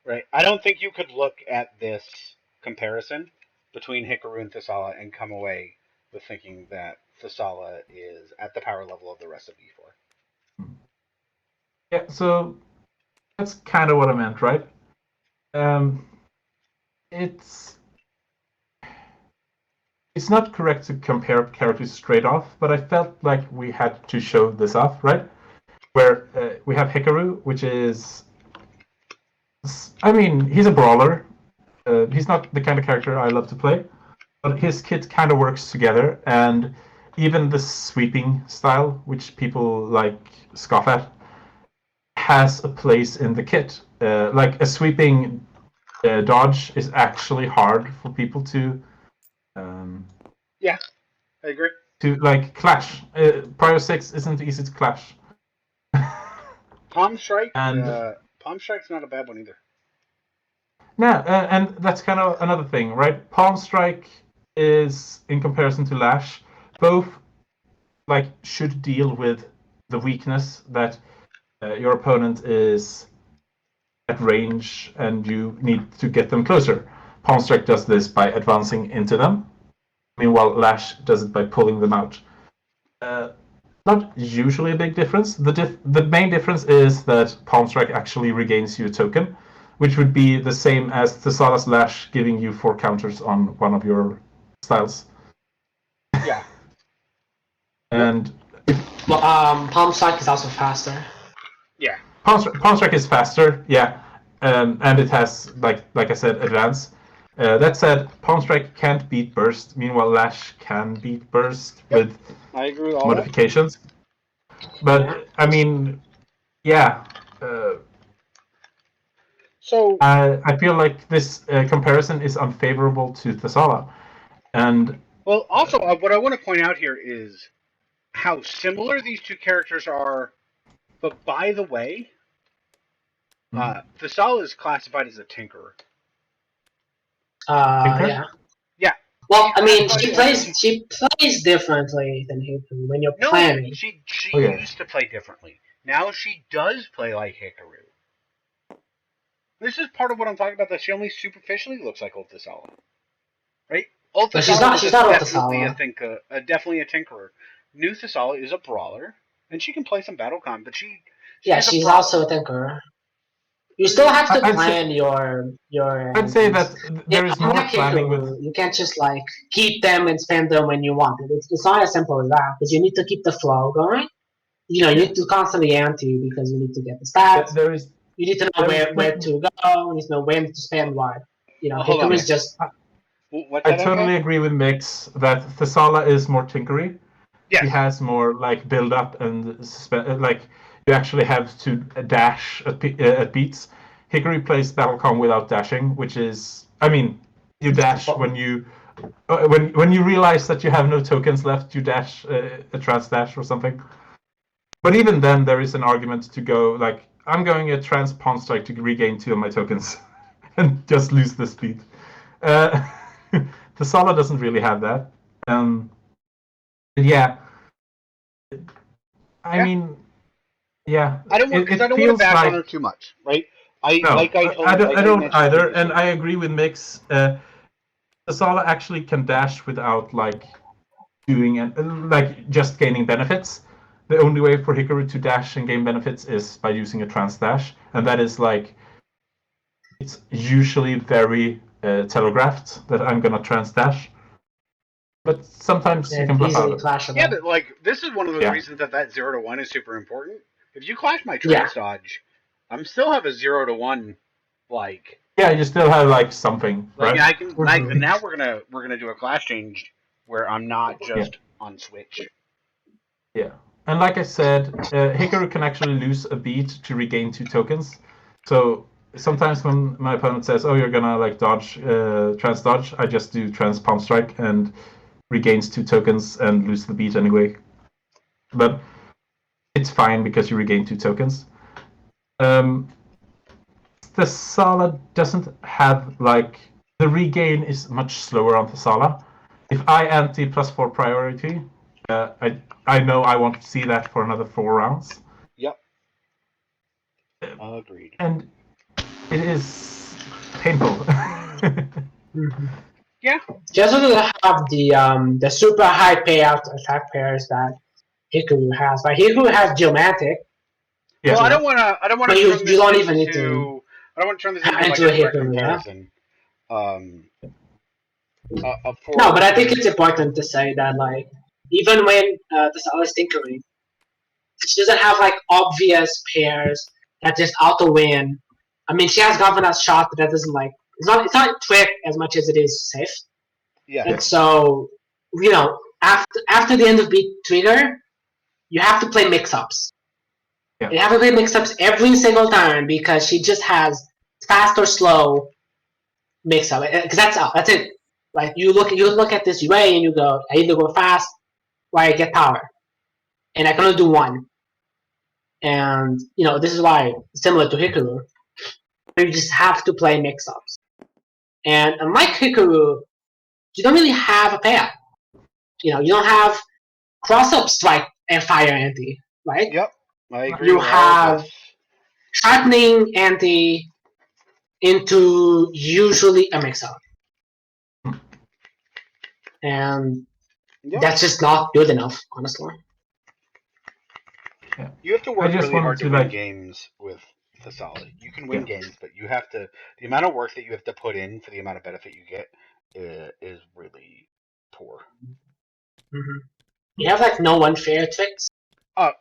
Right? I don't think you could look at this comparison between Hikaru and Thessala and come away with thinking that Thessala is at the power level of the rest of E4. Yeah, so that's kind of what I meant, right? It's not correct to compare characters straight off, but I felt like we had to show this off, right? Where we have Hikaru, which is, I mean, he's a brawler. He's not the kind of character I love to play, but his kit kind of works together, and even the sweeping style, which people like scoff at, has a place in the kit. Like a sweeping dodge is actually hard for people to. Yeah, I agree. To like clash. Prio 6 isn't easy to clash. Palm Strike. And Palm Strike's not a bad one either. No, and that's kind of another thing, right? Palm Strike is, in comparison to Lash, both like should deal with the weakness that your opponent is at range and you need to get them closer. Palm Strike does this by advancing into them. Meanwhile, Lash does it by pulling them out. Not usually a big difference. The main difference is that Palm Strike actually regains you a token, which would be the same as Thessala's Lash giving you 4 counters on one of your styles. Yeah. And Palm Strike is also faster. Yeah. Palm Strike is faster, yeah, and it has like I said, advance. That said, Palm Strike can't beat Burst. Meanwhile, Lash can beat Burst with I agree with all modifications. But I mean, yeah. So I feel like this comparison is unfavorable to Thessala, and well, also what I want to point out here is how similar these two characters are. But by the way, Thessala is classified as a tinkerer. Yeah. Yeah. Well, I mean, she plays differently than Hikaru when you're planning. She used to play differently. Now she does play like Hikaru. This is part of what I'm talking about. That she only superficially looks like old Thessala, right? Old Thessala she's not definitely definitely a tinkerer. New Thessala is a brawler, and she can play some Battlecon, but she's also a tinkerer. You still have to plan your. I'd say that there is more planning with. You can't just like keep them and spend them when you want it. It's not as simple as that because you need to keep the flow going. You need to constantly ante because you need to get the stats. You need to know where to go. You need to know when to spend what. Hikaru is just. I totally agree with MiX that Thessala is more tinkery. Yes. He has more like build up and like you actually have to dash at beats. Hikaru plays Battlecon without dashing, which is, I mean, you dash when you when you realize that you have no tokens left, you dash a trans dash or something. But even then, there is an argument to go like, I'm going a trans pawn strike to regain 2 of my tokens and just lose the speed. Thessala doesn't really have that. Yeah. I mean, yeah. I don't want because I don't want to bash on her too much, right? I don't either, and I agree with MiX. Thessala actually can dash without like doing like just gaining benefits. The only way for Hikaru to dash and gain benefits is by using a trans dash, and that is like it's usually very telegraphed that I'm gonna trans dash. But sometimes you can bluff out. Yeah, but like this is one of the reasons that 0 to 1 is super important. If you clash my trans dodge, I'm still have a 0 to 1 like. Yeah, you still have like something, like, right? I can like now we're gonna do a clash change where I'm not just on switch. Yeah, and like I said, Hikaru can actually lose a beat to regain 2 tokens. So sometimes when my opponent says, "Oh, you're gonna like dodge trans dodge," I just do trans palm strike and regains 2 tokens and lose the beat anyway. But it's fine because you regain 2 tokens. Thessala doesn't have like the regain is much slower on Thessala. If I anti +4 priority, I know I won't see that for another 4 rounds. Yep. Agreed. And it is painful. Yeah. Just doesn't have the super high payout attack pairs that Hikaru has. Like Hikaru has Geomantic. Well, I don't want to. I don't want to. You don't even need to. I don't want to turn this into like a direct comparison. No, but I think it's important to say that like even when Thessala is tinkering, she doesn't have like obvious pairs that just auto win. I mean, she has Governance Shot, but that doesn't like it's not trick as much as it is safe. Yeah. And so after the end of beat trigger, you have to play mix-ups. Yeah. You have to play mix-ups every single time because she just has fast or slow mix-up. Because that's it. Like you look at this UA and you go, I either go fast or I get power, and I can only do one. And this is why similar to Hikaru, you just have to play mix-ups. And unlike Hikaru, you don't really have a payout. You don't have cross-up strike and fire anti, right? Yep, I agree. You have sharpening anti into usually a mix-up. And that's just not good enough, honestly. Yeah. You have to work really hard to win games with Thessala. You can win games, but you have to. The amount of work that you have to put in for the amount of benefit you get is really poor. Mm-hmm. You have like no unfair tricks.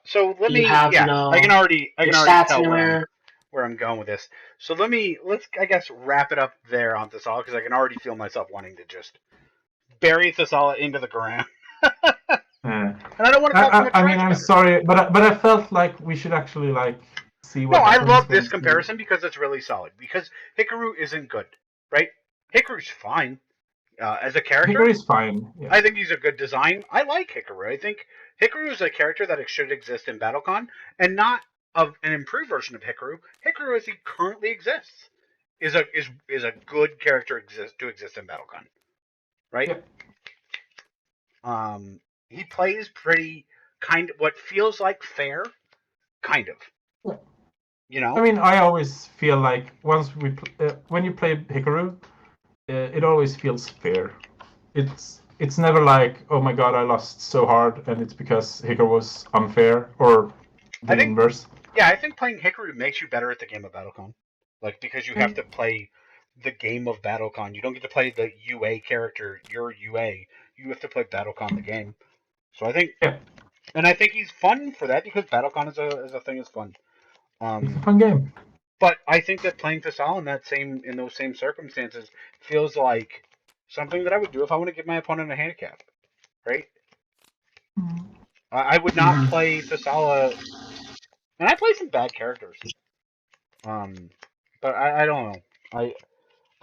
So let me. I can already tell where I'm going with this. So let's I guess wrap it up there on Thessala because I can already feel myself wanting to just bury Thessala into the ground. And I don't want to talk too much. I mean, I'm sorry, but I felt like we should actually like see what. No, I love this comparison because it's really solid. Because Hikaru isn't good, right? Hikaru's fine as a character. Hikaru's fine. Yeah. I think he's a good design. I like Hikaru. I think Hikaru is a character that should exist in Battlecon, and not of an improved version of Hikaru. Hikaru, as he currently exists, is a good character to exist in Battlecon, right? Yeah. He plays pretty what feels like fair, kind of. Yeah. I mean, I always feel like when you play Hikaru, it always feels fair. It's never like, oh my god, I lost so hard, and it's because Hikaru was unfair or the inverse. Yeah, I think playing Hikaru makes you better at the game of Battlecon, like because you have to play the game of Battlecon. You don't get to play the UA character, your UA. You have to play Battlecon the game. So I think, and I think he's fun for that because Battlecon as a thing is fun. It's a fun game. But I think that playing Thessala in those same circumstances feels like something that I would do if I want to give my opponent a handicap, right? I would not play Thessala, and I play some bad characters. But I don't know. I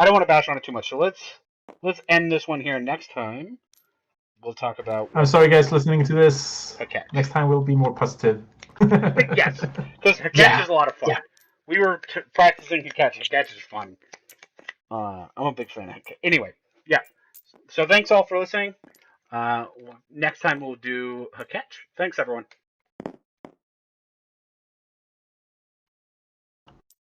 don't want to bash on it too much. So let's let's end this one here. Next time, we'll talk about. I'm sorry, guys, listening to this. Hakech. Next time we'll be more positive. Yes, because Hakech Yeah, is a lot of fun. yeah. We were practicing Hakech. Hakech is fun. I'm a big fan of Hakech. Anyway, yeah. So thanks all for listening. Next time we'll do Hakech. Thanks, everyone.